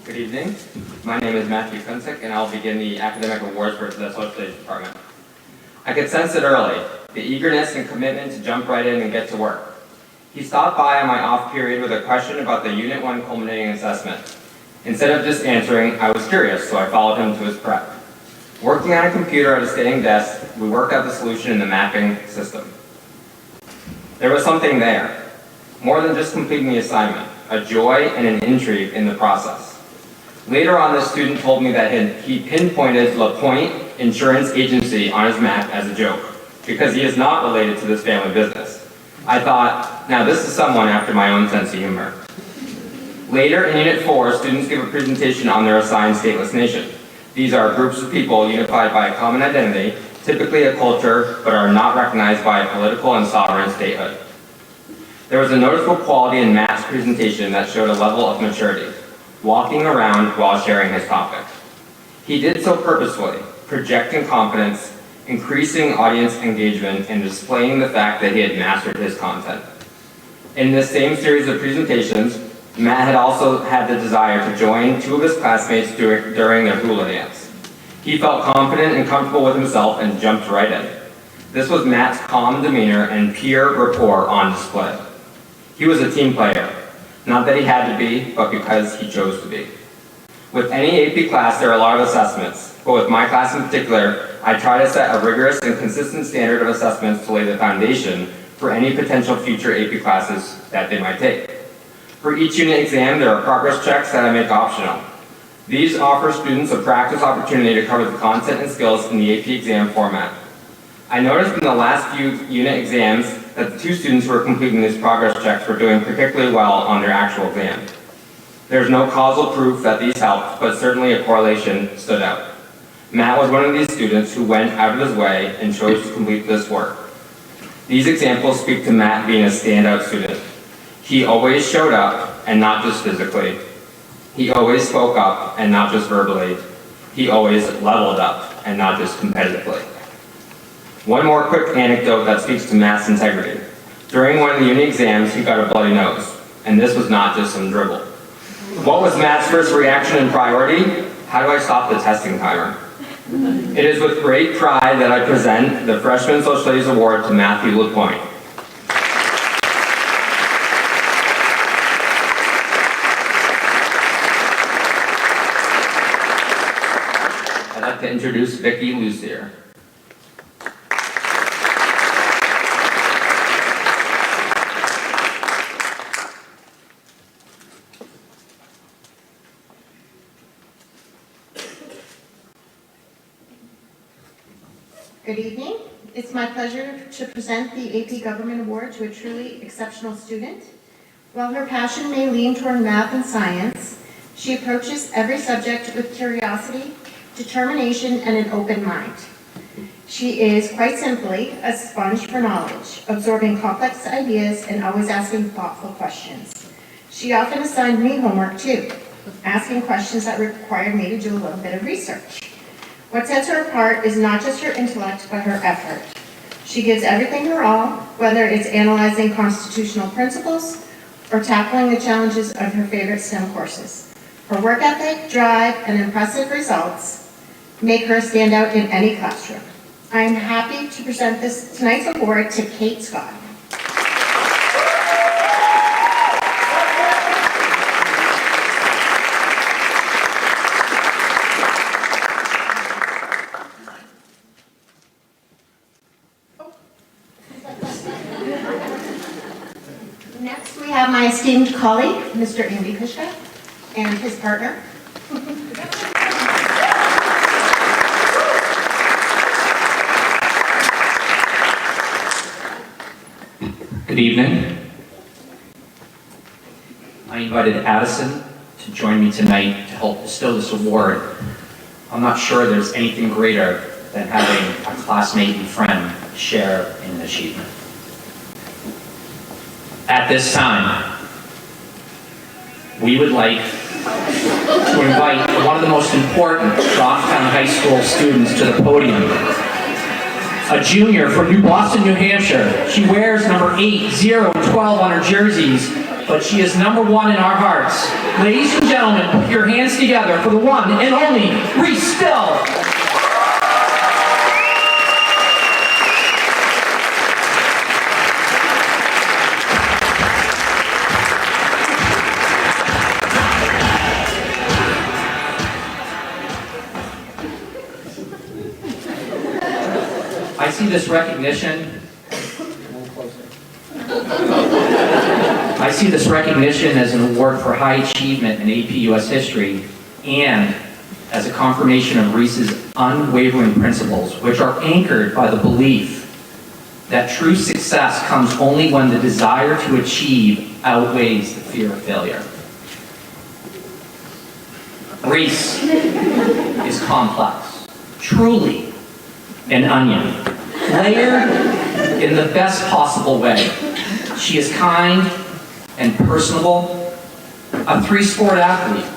Good evening. My name is Matthew Kunzik, and I'll begin the academic awards for the Social Studies Department. I could sense it early, the eagerness and commitment to jump right in and get to work. He stopped by on my off period with a question about the Unit 1 culminating assessment. Instead of just answering, I was curious, so I followed him to his prep. Working on a computer at a standing desk, we worked out the solution in the mapping system. There was something there, more than just completing the assignment, a joy and an intrigue in the process. Later on, the student told me that he pinpointed the point insurance agency on his map as a joke, because he is not related to this family business. I thought, now this is someone after my own sense of humor. Later in Unit 4, students give a presentation on their assigned stateless nation. These are groups of people unified by a common identity, typically a culture, but are not recognized by a political and sovereign statehood. There was a noticeable quality in Matt's presentation that showed a level of maturity, walking around while sharing his topic. He did so purposefully, projecting confidence, increasing audience engagement, and displaying the fact that he had mastered his content. In this same series of presentations, Matt had also had the desire to join two of his classmates during their hula dance. He felt confident and comfortable with himself and jumped right in. This was Matt's calm demeanor and peer rapport on display. He was a team player, not that he had to be, but because he chose to be. With any AP class, there are a lot of assessments, but with my class in particular, I try to set a rigorous and consistent standard of assessments to lay the foundation for any potential future AP classes that they might take. For each unit exam, there are progress checks that I make optional. These offer students a practice opportunity to cover the content and skills in the AP exam format. I noticed in the last few unit exams that the two students who were completing these progress checks were doing particularly well on their actual exam. There's no causal proof that these helped, but certainly a correlation stood out. Matt was one of these students who went out of his way and chose to complete this work. These examples speak to Matt being a standout student. He always showed up, and not just physically. He always spoke up, and not just verbally. He always leveled up, and not just competitively. One more quick anecdote that speaks to Matt's integrity. During one of the uni exams, he got a bloody nose, and this was not just some dribble. What was Matt's first reaction and priority? How do I stop the testing timer? It is with great pride that I present the Freshman Social Studies Award to Matthew LaPointe. I'd like to introduce Vicki Lucier. Good evening. It's my pleasure to present the AP Government Award to a truly exceptional student. While her passion may lean toward math and science, she approaches every subject with curiosity, determination, and an open mind. She is, quite simply, a sponge for knowledge, absorbing complex ideas and always asking thoughtful questions. She often assigned me homework too, asking questions that required me to do a little bit of research. What sets her apart is not just her intellect, but her effort. She gives everything her all, whether it's analyzing constitutional principles or tackling the challenges of her favorite STEM courses. Her work ethic, drive, and impressive results make her stand out in any classroom. I am happy to present tonight's award to Kate Scott. Next, we have my esteemed colleague, Mr. Andy Kushka, and his partner. Good evening. I invited Addison to join me tonight to help bestow this award. I'm not sure there's anything greater than having a classmate and friend share in an achievement. At this time, we would like to invite one of the most important Goffstown High School students to the podium. A junior from New Boston, New Hampshire. She wears number 8, 0, and 12 on her jerseys, but she is number 1 in our hearts. Ladies and gentlemen, put your hands together for the one and only Reese Still. I see this recognition. I see this recognition as an award for high achievement in AP US history and as a confirmation of Reese's unwavering principles, which are anchored by the belief that true success comes only when the desire to achieve outweighs the fear of failure. Reese is complex, truly an onion, layered in the best possible way. She is kind and personable, a three-sport athlete,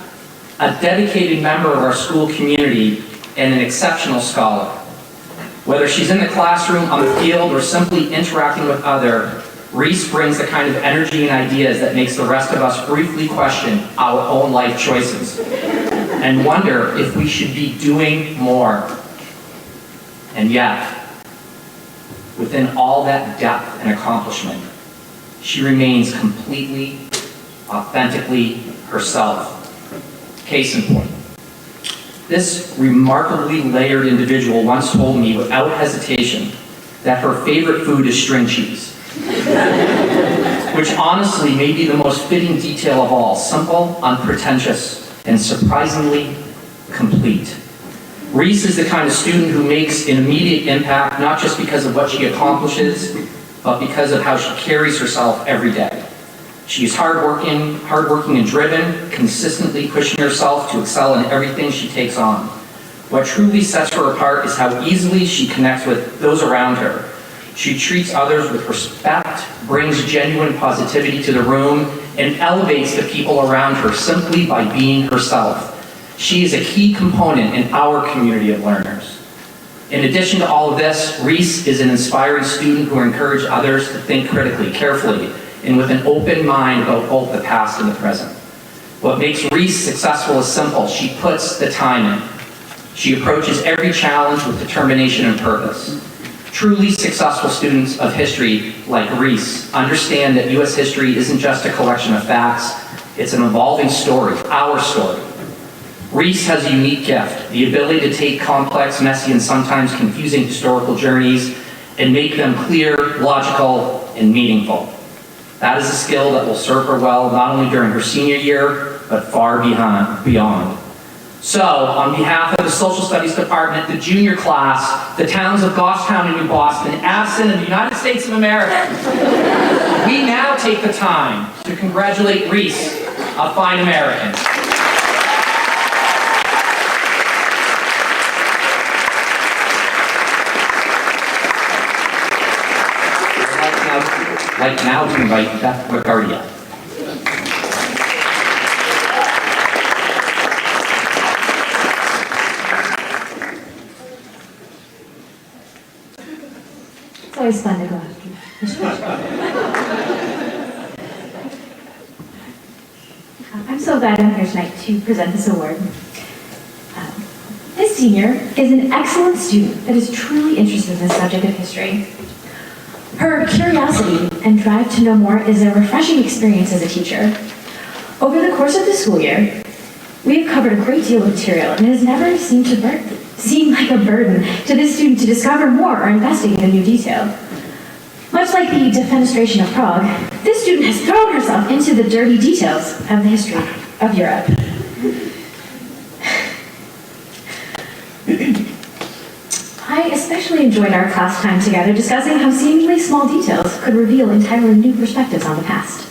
a dedicated member of our school community, and an exceptional scholar. Whether she's in the classroom, on the field, or simply interacting with others, Reese brings the kind of energy and ideas that makes the rest of us briefly question our own life choices and wonder if we should be doing more. And yet, within all that depth and accomplishment, she remains completely, authentically herself. Case in point. This remarkably layered individual once told me without hesitation that her favorite food is string cheese, which honestly may be the most fitting detail of all, simple, unpretentious, and surprisingly complete. Reese is the kind of student who makes an immediate impact, not just because of what she accomplishes, but because of how she carries herself every day. She is hardworking and driven, consistently pushing herself to excel in everything she takes on. What truly sets her apart is how easily she connects with those around her. She treats others with respect, brings genuine positivity to the room, and elevates the people around her simply by being herself. She is a key component in our community of learners. In addition to all of this, Reese is an inspiring student who encourages others to think critically, carefully, and with an open mind about both the past and the present. What makes Reese successful is simple. She puts the time in. She approaches every challenge with determination and purpose. Truly successful students of history like Reese understand that U.S. history isn't just a collection of facts, it's an evolving story, our story. Reese has a unique gift, the ability to take complex, messy, and sometimes confusing historical journeys and make them clear, logical, and meaningful. That is a skill that will serve her well, not only during her senior year, but far beyond. So, on behalf of the Social Studies Department, the junior class, the towns of Goffstown and New Boston, absent of the United States of America, we now take the time to congratulate Reese, a fine American. I'd like now to invite Beth Ricardia. It's always fun to go after. I'm so glad I'm here tonight to present this award. This senior is an excellent student that is truly interested in the subject of history. Her curiosity and drive to know more is a refreshing experience as a teacher. Over the course of the school year, we have covered a great deal of material, and it has never seemed like a burden to this student to discover more or investigate a new detail. Much like the defenestration of Prague, this student has thrown herself into the dirty details of the history of Europe. I especially enjoyed our class time together discussing how seemingly small details could reveal entirely new perspectives on the past.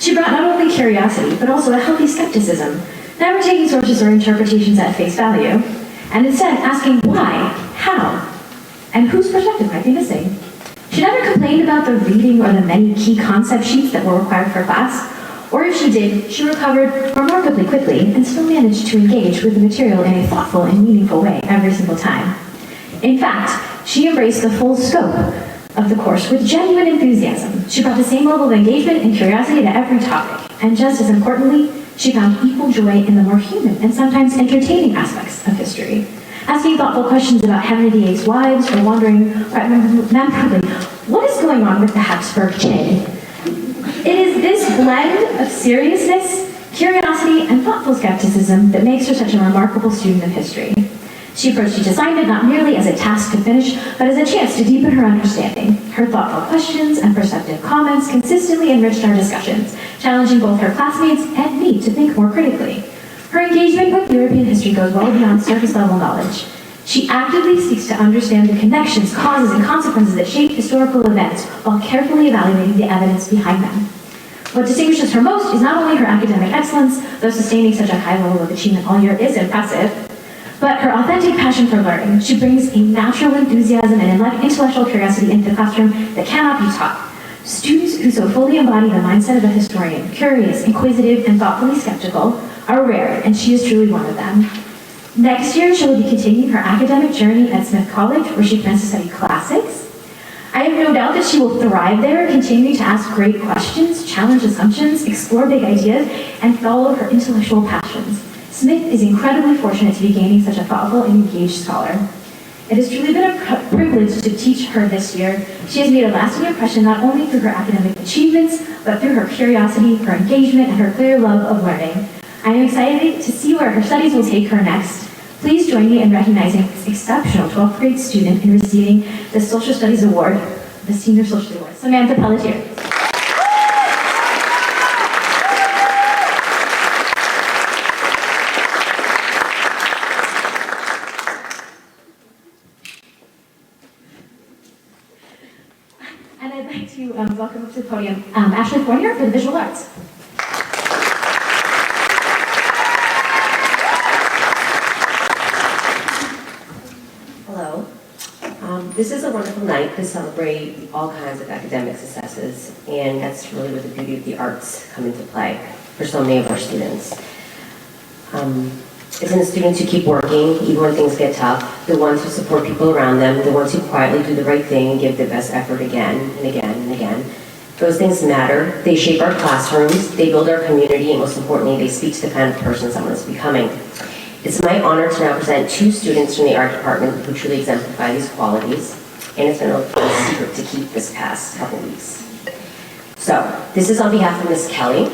She brought not only curiosity, but also a healthy skepticism, never taking sources or interpretations at face value, and instead asking why, how, and whose perspective might be missing. She never complained about the reading or the many key concept sheets that were required for class, or if she did, she recovered remarkably quickly and still managed to engage with the material in a thoughtful and meaningful way every single time. In fact, she embraced the full scope of the course with genuine enthusiasm. She brought the same level of engagement and curiosity to every topic, and just as importantly, she found equal joy in the more human and sometimes entertaining aspects of history. Asking thoughtful questions about Henry VIII's wives or wondering memorably, what is going on with the Habsburg chain? It is this blend of seriousness, curiosity, and thoughtful skepticism that makes her such a remarkable student of history. She approached each assignment not merely as a task to finish, but as a chance to deepen her understanding. Her thoughtful questions and perceptive comments consistently enriched our discussions, challenging both her classmates and me to think more critically. Her engagement with European history goes well beyond surface level knowledge. She actively seeks to understand the connections, causes, and consequences that shape historical events while carefully evaluating the evidence behind them. What distinguishes her most is not only her academic excellence, though sustaining such a high level of achievement all year is impressive, but her authentic passion for learning. She brings a natural enthusiasm and intellectual curiosity into the classroom that cannot be taught. Students who so fully embody the mindset of a historian, curious, inquisitive, and thoughtfully skeptical, are rare, and she is truly one of them. Next year, she will be continuing her academic journey at Smith College, where she plans to study classics. I have no doubt that she will thrive there, continuing to ask great questions, challenge assumptions, explore big ideas, and follow her intellectual passions. Smith is incredibly fortunate to be gaining such a thoughtful and engaged scholar. It has truly been a privilege to teach her this year. She has made a lasting impression not only through her academic achievements, but through her curiosity, her engagement, and her clear love of learning. I am excited to see where her studies will take her next. Please join me in recognizing this exceptional 12th grade student in receiving the Social Studies Award, the Senior Social Studies Award, Samantha Pelletier. And I'd like to welcome up to the podium Ashley Fournier for the visual arts. Hello. This is a wonderful night to celebrate all kinds of academic successes, and that's really where the beauty of the arts come into play for so many of our students. It's in the students who keep working, even when things get tough, the ones who support people around them, the ones who quietly do the right thing and give their best effort again and again and again. Those things matter. They shape our classrooms, they build our community, and most importantly, they speak to the kind of person someone is becoming. It's my honor to now present two students from the art department who truly exemplify these qualities, and it's been a secret to keep this past couple weeks. So, this is on behalf of Ms. Kelly.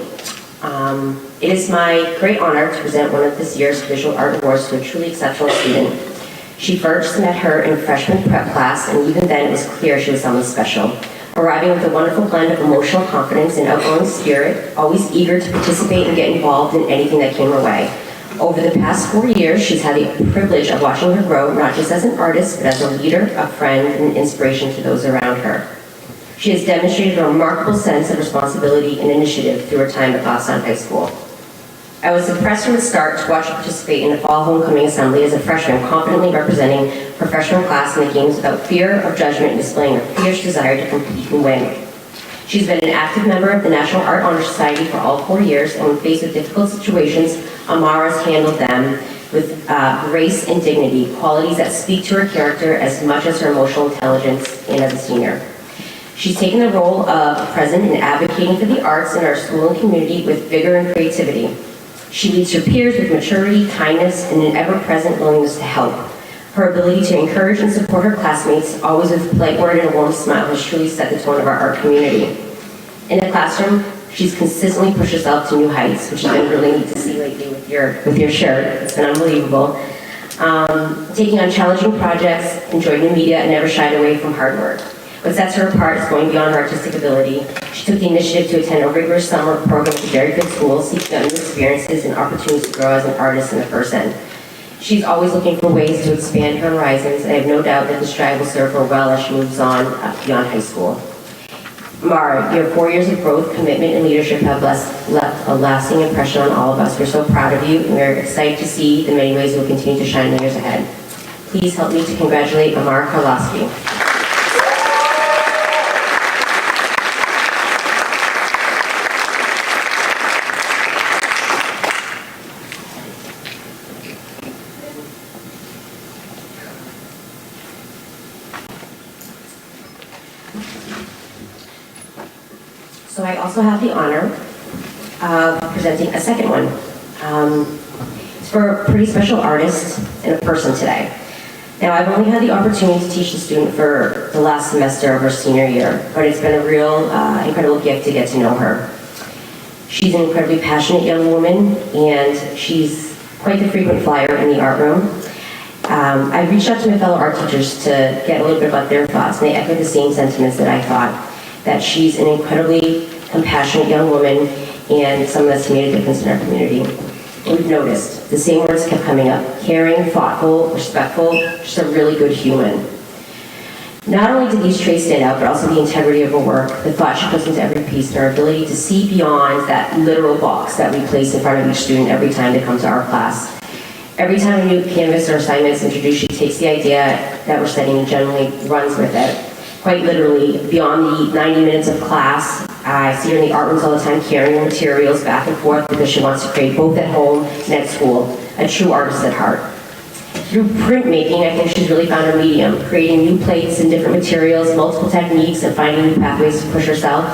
It is my great honor to present one of this year's Visual Art Awards to a truly exceptional student. She first met her in freshman prep class, and even then it was clear she was someone special. Arriving with a wonderful blend of emotional confidence and outgoing spirit, always eager to participate and get involved in anything that came her way. Over the past 4 years, she's had the privilege of watching her grow, not just as an artist, but as a leader, a friend, and an inspiration to those around her. She has demonstrated a remarkable sense of responsibility and initiative through her time at Goffstown High School. I was impressed from the start to watch her participate in the fall homecoming assembly as a freshman, confidently representing her freshman class in the games without fear of judgment and displaying a fierce desire to compete and win. She's been an active member of the National Art Honor Society for all 4 years, and when faced with difficult situations, Amara's handled them with grace and dignity, qualities that speak to her character as much as her emotional intelligence and as a senior. She's taken the role of president in advocating for the arts in our school and community with vigor and creativity. She leads her peers with maturity, kindness, and an ever-present willingness to help. Her ability to encourage and support her classmates, always with a polite word and a warm smile, has truly set the tone of our art community. In the classroom, she's consistently pushed herself to new heights, which has been really neat to see lately with your shirt. It's been unbelievable. Taking on challenging projects, enjoying new media, and never shied away from hard work. What sets her apart is going beyond her artistic ability. She took the initiative to attend a rigorous summer program at very good schools, seeking out new experiences and opportunities to grow as an artist and a person. She's always looking for ways to expand her horizons, and I have no doubt that this drive will serve her well as she moves on beyond high school. Mara, your 4 years of growth, commitment, and leadership have left a lasting impression on all of us. We're so proud of you, and we're excited to see the many ways you'll continue to shine in the years ahead. Please help me to congratulate Amara Karlowski. So I also have the honor of presenting a second one. It's for a pretty special artist and a person today. Now, I've only had the opportunity to teach the student for the last semester of her senior year, but it's been a real incredible gift to get to know her. She's an incredibly passionate young woman, and she's quite the frequent flyer in the art room. I reached out to my fellow art teachers to get a little bit about their thoughts, and they echoed the same sentiments that I thought, that she's an incredibly compassionate young woman and someone that's made a difference in our community. We've noticed the same words kept coming up: caring, thoughtful, respectful, just a really good human. Not only did these traits stand out, but also the integrity of her work, the thought she puts into every piece, and our ability to see beyond that literal box that we place in front of each student every time they come to our class. Every time a new canvas or assignment is introduced, she takes the idea that we're studying and generally runs with it. Quite literally, beyond the 90 minutes of class, I see her in the art rooms all the time carrying materials back and forth because she wants to create both at home and at school, a true artist at heart. Through printmaking, I think she's really found her medium, creating new plates and different materials, multiple techniques, and finding new pathways to push herself.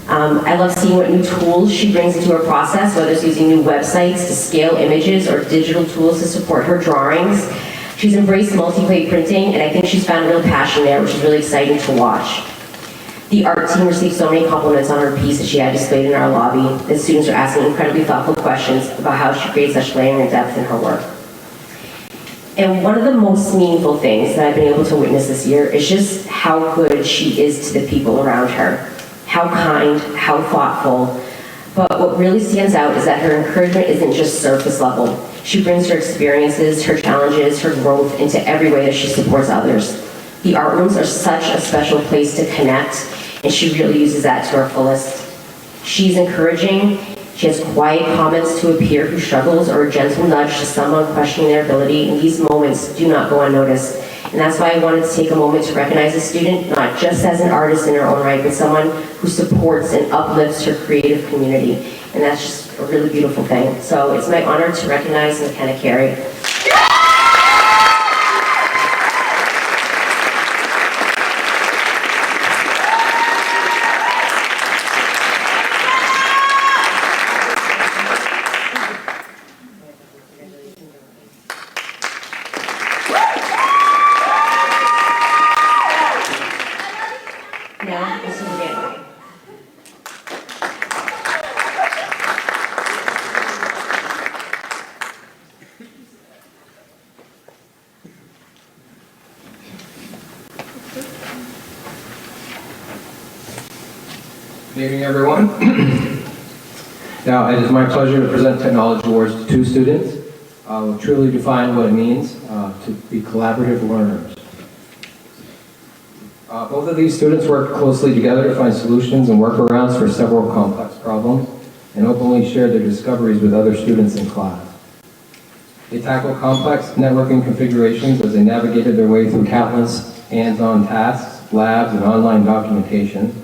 I love seeing what new tools she brings into her process, whether it's using new websites to scale images or digital tools to support her drawings. She's embraced multi-plate printing, and I think she's found a real passion there, which is really exciting to watch. The art team received so many compliments on her piece that she had displayed in our lobby. The students are asking incredibly thoughtful questions about how she creates such layering and depth in her work. And one of the most meaningful things that I've been able to witness this year is just how good she is to the people around her. How kind, how thoughtful. But what really stands out is that her encouragement isn't just surface level. She brings her experiences, her challenges, her growth into every way that she supports others. The art rooms are such a special place to connect, and she really uses that to her fullest. She's encouraging. She has quiet comments to a peer who struggles, or a gentle nudge to someone questioning their ability, and these moments do not go unnoticed. And that's why I wanted to take a moment to recognize a student, not just as an artist in her own right, but someone who supports and uplifts her creative community. And that's just a really beautiful thing. So it's my honor to recognize McKenna Carey. Now, this is the gallery. Good evening, everyone. Now, it is my pleasure to present Technology Awards to two students who truly define what it means to be collaborative learners. Both of these students work closely together to find solutions and workarounds for several complex problems and openly share their discoveries with other students in class. They tackle complex networking configurations as they navigated their way through countless hands-on tasks, labs, and online documentation.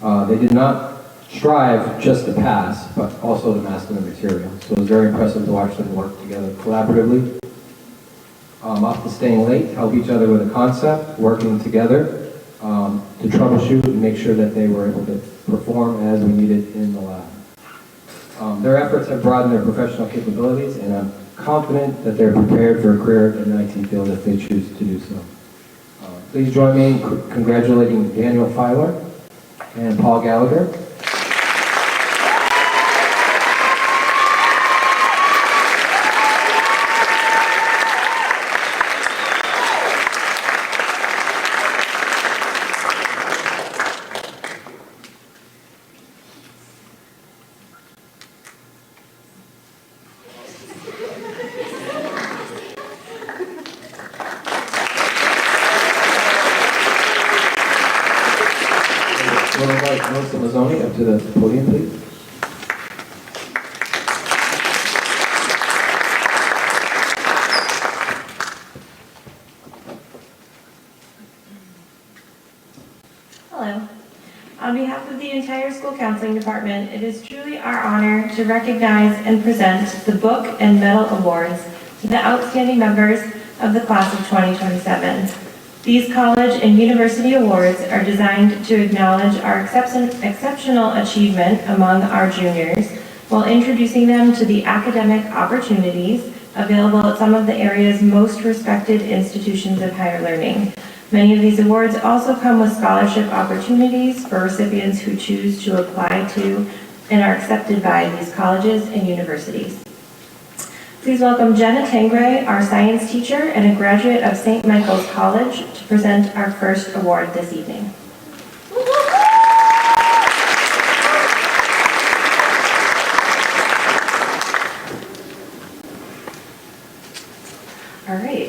They did not strive just to pass, but also to master the material. So it was very impressive to watch them work together collaboratively. Often staying late, help each other with a concept, working together to troubleshoot and make sure that they were able to perform as we needed in the lab. Their efforts have broadened their professional capabilities, and I'm confident that they're prepared for a career in the IT field if they choose to do so. Please join me in congratulating Daniel Filer and Paul Gallagher. We'll invite Melissa Mazzoni up to the podium, please. Hello. On behalf of the entire school counseling department, it is truly our honor to recognize and present the Book and Medal Awards to the outstanding members of the class of 2027. These college and university awards are designed to acknowledge our exceptional achievement among our juniors while introducing them to the academic opportunities available at some of the area's most respected institutions of higher learning. Many of these awards also come with scholarship opportunities for recipients who choose to apply to and are accepted by these colleges and universities. Please welcome Jenna Tangray, our science teacher and a graduate of St. Michael's College, to present our first award this evening.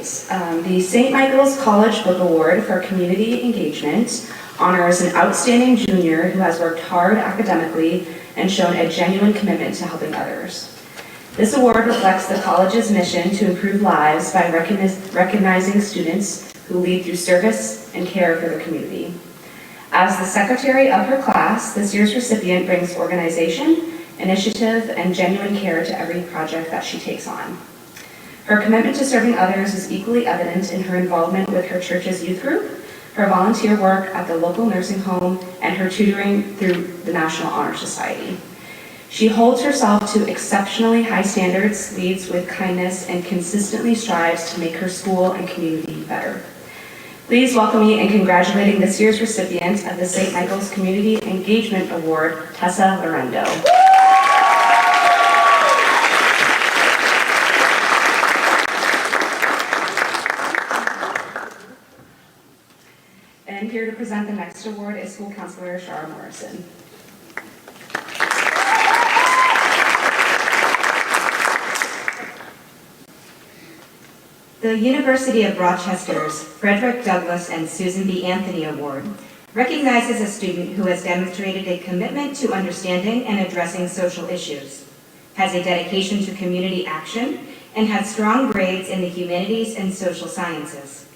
accolades. The St. Michael's College Book Award for Community Engagement honors an outstanding junior who has worked hard academically and shown a genuine commitment to helping others. This award reflects the college's mission to improve lives by recognizing students who lead through service and care for the community. As the secretary of her class, this year's recipient brings organization, initiative, and genuine care to every project that she takes on. Her commitment to serving others is equally evident in her involvement with her church's youth group, her volunteer work at the local nursing home, and her tutoring through the National Honor Society. She holds herself to exceptionally high standards, leads with kindness, and consistently strives to make her school and community better. Please welcome me in congratulating this year's recipient of the St. Michael's Community Engagement Award, Tessa Lorendo. And here to present the next award is school counselor Shara Morrison. The University of Rochester's Frederick Douglass and Susan B. Anthony Award recognizes a student who has demonstrated a commitment to understanding and addressing social issues, has a dedication to community action, and has strong grades in the humanities and social sciences.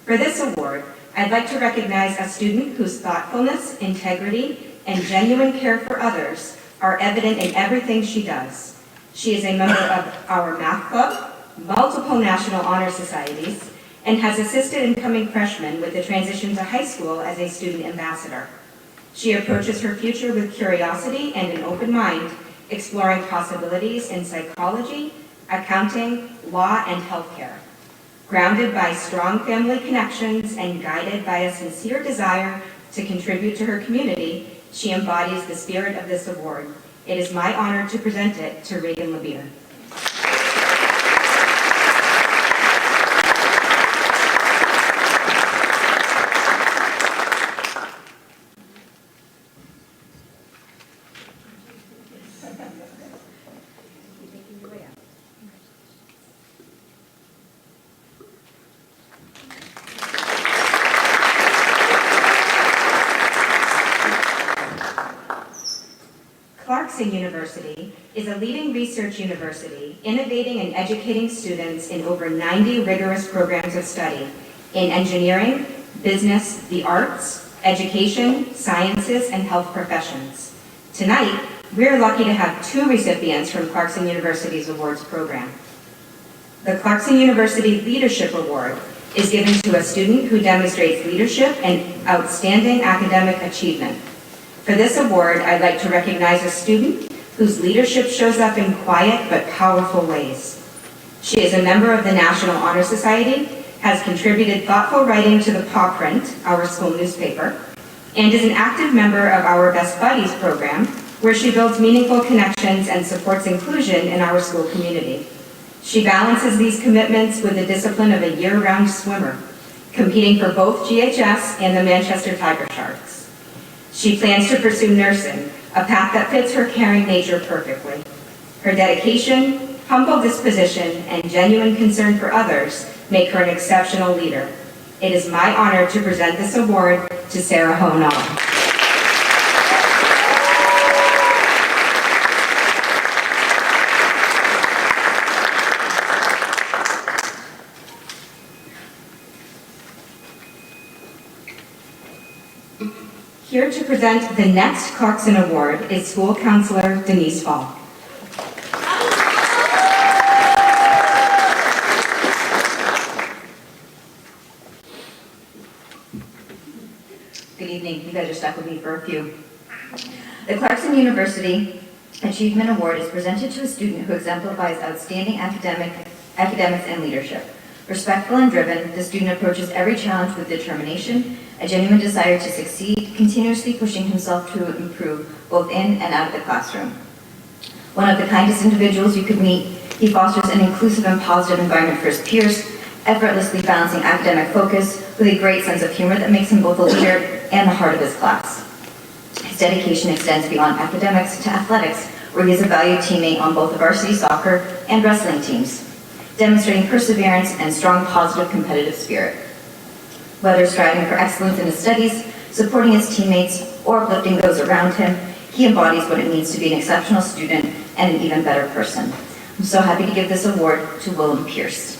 For this award, I'd like to recognize a student whose thoughtfulness, integrity, and genuine care for others are evident in everything she does. She is a member of our math club, multiple National Honor Societies, and has assisted incoming freshmen with the transition to high school as a student ambassador. She approaches her future with curiosity and an open mind, exploring possibilities in psychology, accounting, law, and healthcare. Grounded by strong family connections and guided by a sincere desire to contribute to her community, she embodies the spirit of this award. It is my honor to present it to Reagan Levere. Clarkson University is a leading research university innovating and educating students in over 90 rigorous programs of study in engineering, business, the arts, education, sciences, and health professions. Tonight, we're lucky to have two recipients from Clarkson University's awards program. The Clarkson University Leadership Award is given to a student who demonstrates leadership and outstanding academic achievement. For this award, I'd like to recognize a student whose leadership shows up in quiet but powerful ways. She is a member of the National Honor Society, has contributed thoughtful writing to the Paw Print, our school newspaper, and is an active member of our Best Buddies program, where she builds meaningful connections and supports inclusion in our school community. She balances these commitments with the discipline of a year-round swimmer, competing for both GHS and the Manchester Tiger Sharks. She plans to pursue nursing, a path that fits her caring nature perfectly. Her dedication, humble disposition, and genuine concern for others make her an exceptional leader. It is my honor to present this award to Sarah Honall. Here to present the next Clarkson Award is school counselor Denise Fall. Good evening. You guys are stuck with me for a few. The Clarkson University Achievement Award is presented to a student who exemplifies outstanding academics and leadership. Respectful and driven, the student approaches every challenge with determination, a genuine desire to succeed, continuously pushing himself to improve both in and out of the classroom. One of the kindest individuals you could meet, he fosters an inclusive and positive environment for his peers, effortlessly balancing academic focus with a great sense of humor that makes him both a leader and the heart of his class. His dedication extends beyond academics to athletics, where he is a valued teammate on both the varsity soccer and wrestling teams. demonstrating perseverance and strong positive competitive spirit. Whether striving for excellence in his studies, supporting his teammates, or uplifting those around him, he embodies what it means to be an exceptional student and an even better person. I'm so happy to give this award to Willem Pierce.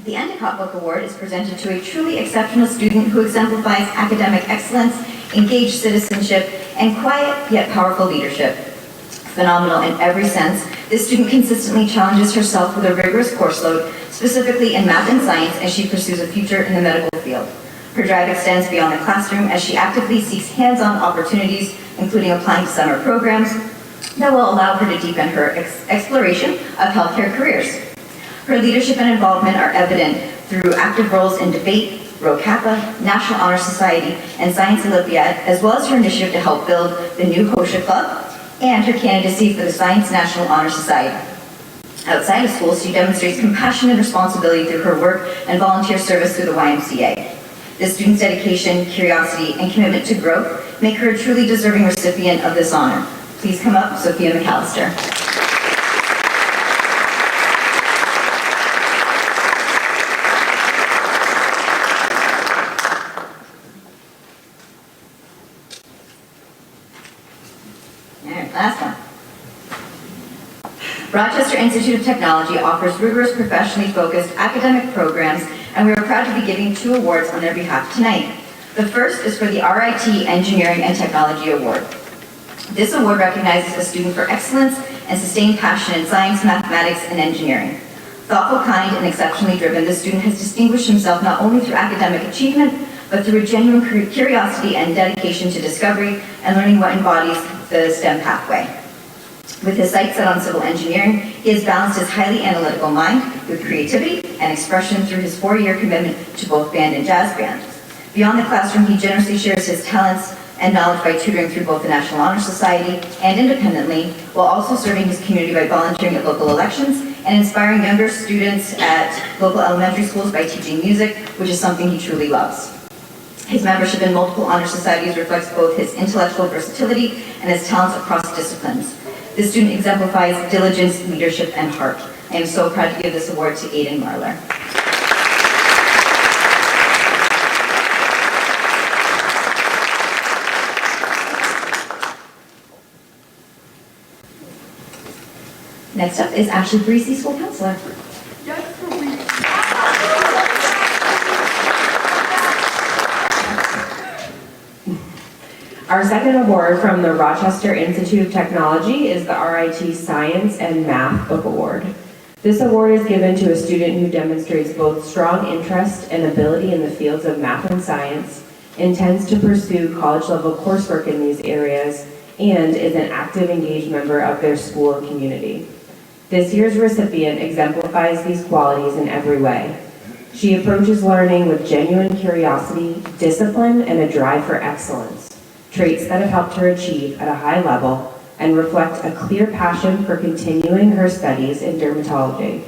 The Endicott Book Award is presented to a truly exceptional student who exemplifies academic excellence, engaged citizenship, and quiet yet powerful leadership. Phenomenal in every sense, this student consistently challenges herself with a rigorous course load, specifically in math and science, as she pursues a future in the medical field. Her drive extends beyond the classroom as she actively seeks hands-on opportunities, including applying to summer programs that will allow her to deepen her exploration of healthcare careers. Her leadership and involvement are evident through active roles in debate, Rho Kappa, National Honor Society, and Science Olympiad, as well as her initiative to help build the new HOSHA Club and her candidacy for the Science National Honor Society. Outside of school, she demonstrates compassion and responsibility through her work and volunteer service through the YMCA. This student's dedication, curiosity, and commitment to growth make her a truly deserving recipient of this honor. Please come up, Sophia McAllister. Last one. Rochester Institute of Technology offers rigorous, professionally focused academic programs, and we are proud to be giving 2 awards on their behalf tonight. The first is for the RIT Engineering and Technology Award. This award recognizes a student for excellence and sustained passion in science, mathematics, and engineering. Thoughtful, kind, and exceptionally driven, this student has distinguished himself not only through academic achievement, but through a genuine curiosity and dedication to discovery and learning what embodies the STEM pathway. With his sights set on civil engineering, he has balanced his highly analytical mind with creativity and expression through his 4-year commitment to both band and jazz band. Beyond the classroom, he generously shares his talents and knowledge by tutoring through both the National Honor Society and independently, while also serving his community by volunteering at local elections and inspiring younger students at local elementary schools by teaching music, which is something he truly loves. His membership in multiple honor societies reflects both his intellectual versatility and his talents across disciplines. This student exemplifies diligence, leadership, and heart. I am so proud to give this award to Aiden Marler. Next up is Ashley Breesy, school counselor. Our second award from the Rochester Institute of Technology is the RIT Science and Math Book Award. This award is given to a student who demonstrates both strong interest and ability in the fields of math and science, intends to pursue college-level coursework in these areas, and is an active, engaged member of their school and community. This year's recipient exemplifies these qualities in every way. She approaches learning with genuine curiosity, discipline, and a drive for excellence, traits that have helped her achieve at a high level and reflect a clear passion for continuing her studies in dermatology.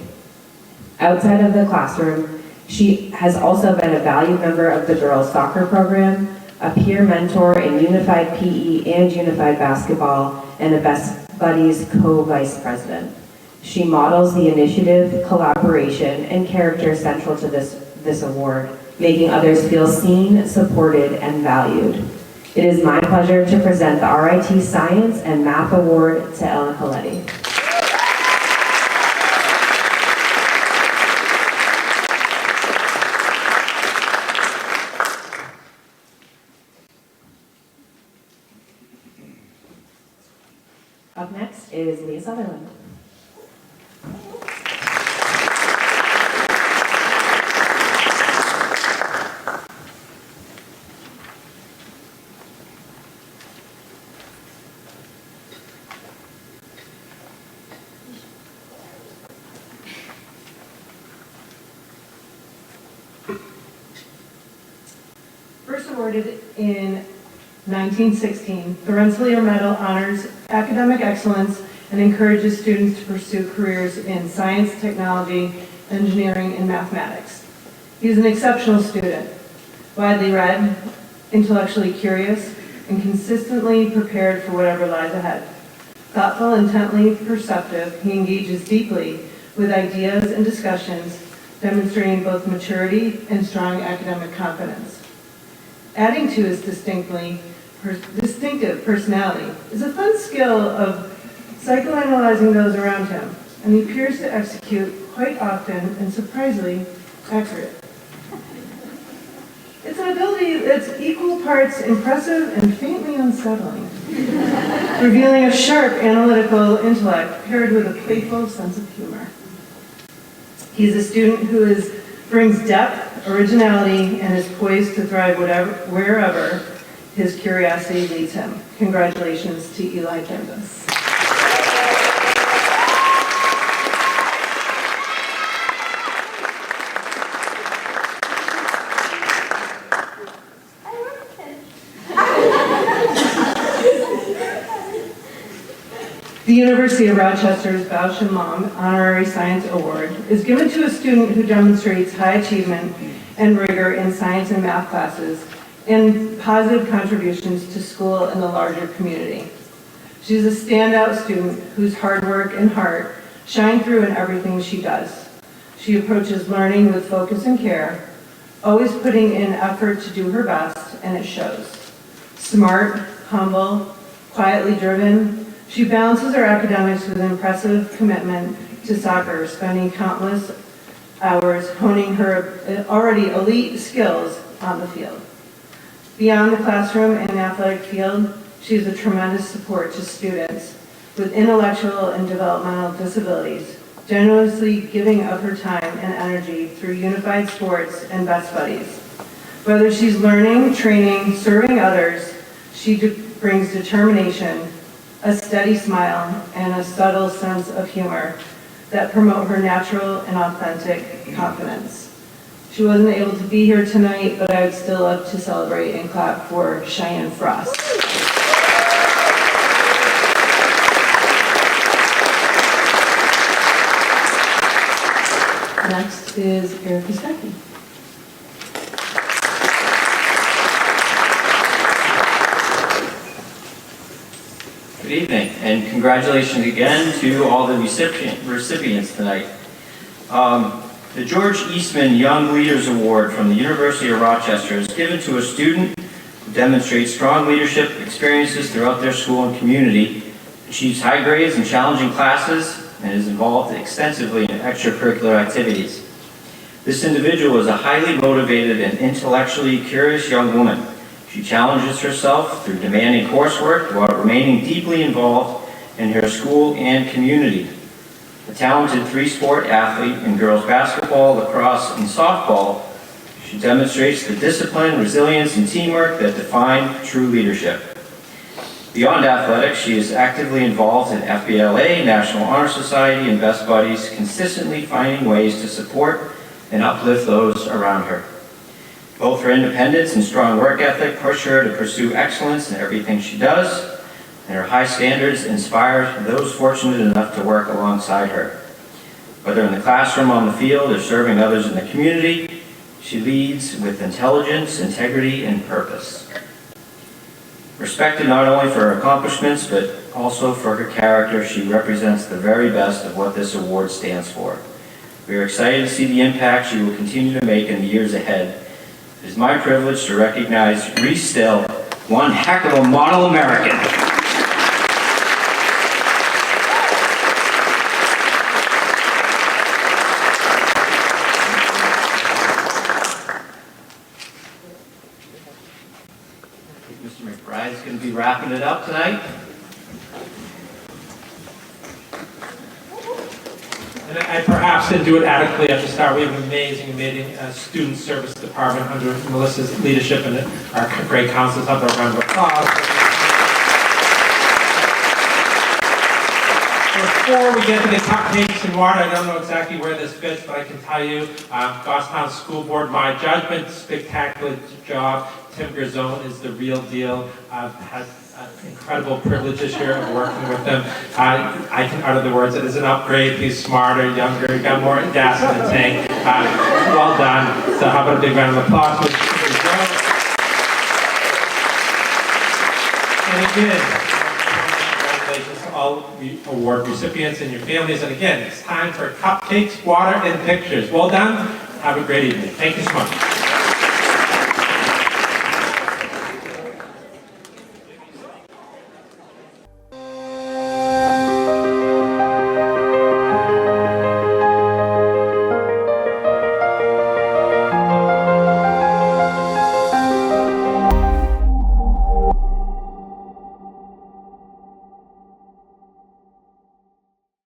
Outside of the classroom, she has also been a valued member of the girls' soccer program, a peer mentor in unified PE and unified basketball, and a Best Buddies co-vice president. She models the initiative, collaboration, and character central to this award, making others feel seen, supported, and valued. It is my pleasure to present the RIT Science and Math Award to Ella Coletti. Up next is Leah Sutherland. First awarded in 1916, the Rensselaer Medal honors academic excellence and encourages students to pursue careers in science, technology, engineering, and mathematics. He is an exceptional student, widely read, intellectually curious, and consistently prepared for whatever lies ahead. Thoughtful, intently perceptive, he engages deeply with ideas and discussions, demonstrating both maturity and strong academic confidence. Adding to his distinctive personality is a fun skill of psychoanalyzing those around him, and he appears to execute quite often and surprisingly accurate. It's an ability that's equal parts impressive and faintly unsettling, revealing a sharp analytical intellect paired with a playful sense of humor. He's a student who brings depth, originality, and is poised to thrive wherever his curiosity leads him. Congratulations to Eli Canvas. The University of Rochester's Bausch and Lomb Honorary Science Award is given to a student who demonstrates high achievement and rigor in science and math classes and positive contributions to school and the larger community. She's a standout student whose hard work and heart shine through in everything she does. She approaches learning with focus and care, always putting in effort to do her best, and it shows. Smart, humble, quietly driven, she balances her academics with an impressive commitment to soccer, spending countless hours honing her already elite skills on the field. Beyond the classroom and athletic field, she is a tremendous support to students with intellectual and developmental disabilities, generously giving of her time and energy through unified sports and best buddies. Whether she's learning, training, serving others, she brings determination, a steady smile, and a subtle sense of humor that promote her natural and authentic confidence. She wasn't able to be here tonight, but I would still love to celebrate and clap for Cheyenne Frost. Next is Erica Stuckey. Good evening, and congratulations again to all the recipients tonight. The George Eastman Young Leaders Award from the University of Rochester is given to a student who demonstrates strong leadership experiences throughout their school and community, achieves high grades in challenging classes, and is involved extensively in extracurricular activities. This individual is a highly motivated and intellectually curious young woman. She challenges herself through demanding coursework while remaining deeply involved in her school and community. A talented three-sport athlete in girls basketball, lacrosse, and softball, she demonstrates the discipline, resilience, and teamwork that define true leadership. Beyond athletics, she is actively involved in FBLA, National Honor Society, and Best Buddies, consistently finding ways to support and uplift those around her. Both her independence and strong work ethic push her to pursue excellence in everything she does, and her high standards inspire those fortunate enough to work alongside her. Whether in the classroom, on the field, or serving others in the community, she leads with intelligence, integrity, and purpose. Respected not only for her accomplishments, but also for her character, she represents the very best of what this award stands for. We are excited to see the impact she will continue to make in the years ahead. It is my privilege to recognize Reese Still, one heck of a model American. Mr. McBride is going to be wrapping it up tonight. And I perhaps didn't do it adequately at the start. We have an amazing student service department under Melissa's leadership and our great counselors. Have a round of applause. Before we get to the cupcakes and water, I don't know exactly where this fits, but I can tell you, Goffstown School Board, my judgment, spectacular job. Tim Grisone is the real deal. I've had incredible privilege this year of working with them. I can utter the words, it is an upgrade. He's smarter, younger, got more gas in the tank. Well done. So how about a big round of applause for Tim Grisone? And again, congratulations to all the award recipients and your families. And again, it's time for cupcakes, water, and pictures. Well done. Have a great evening. Thank you so much.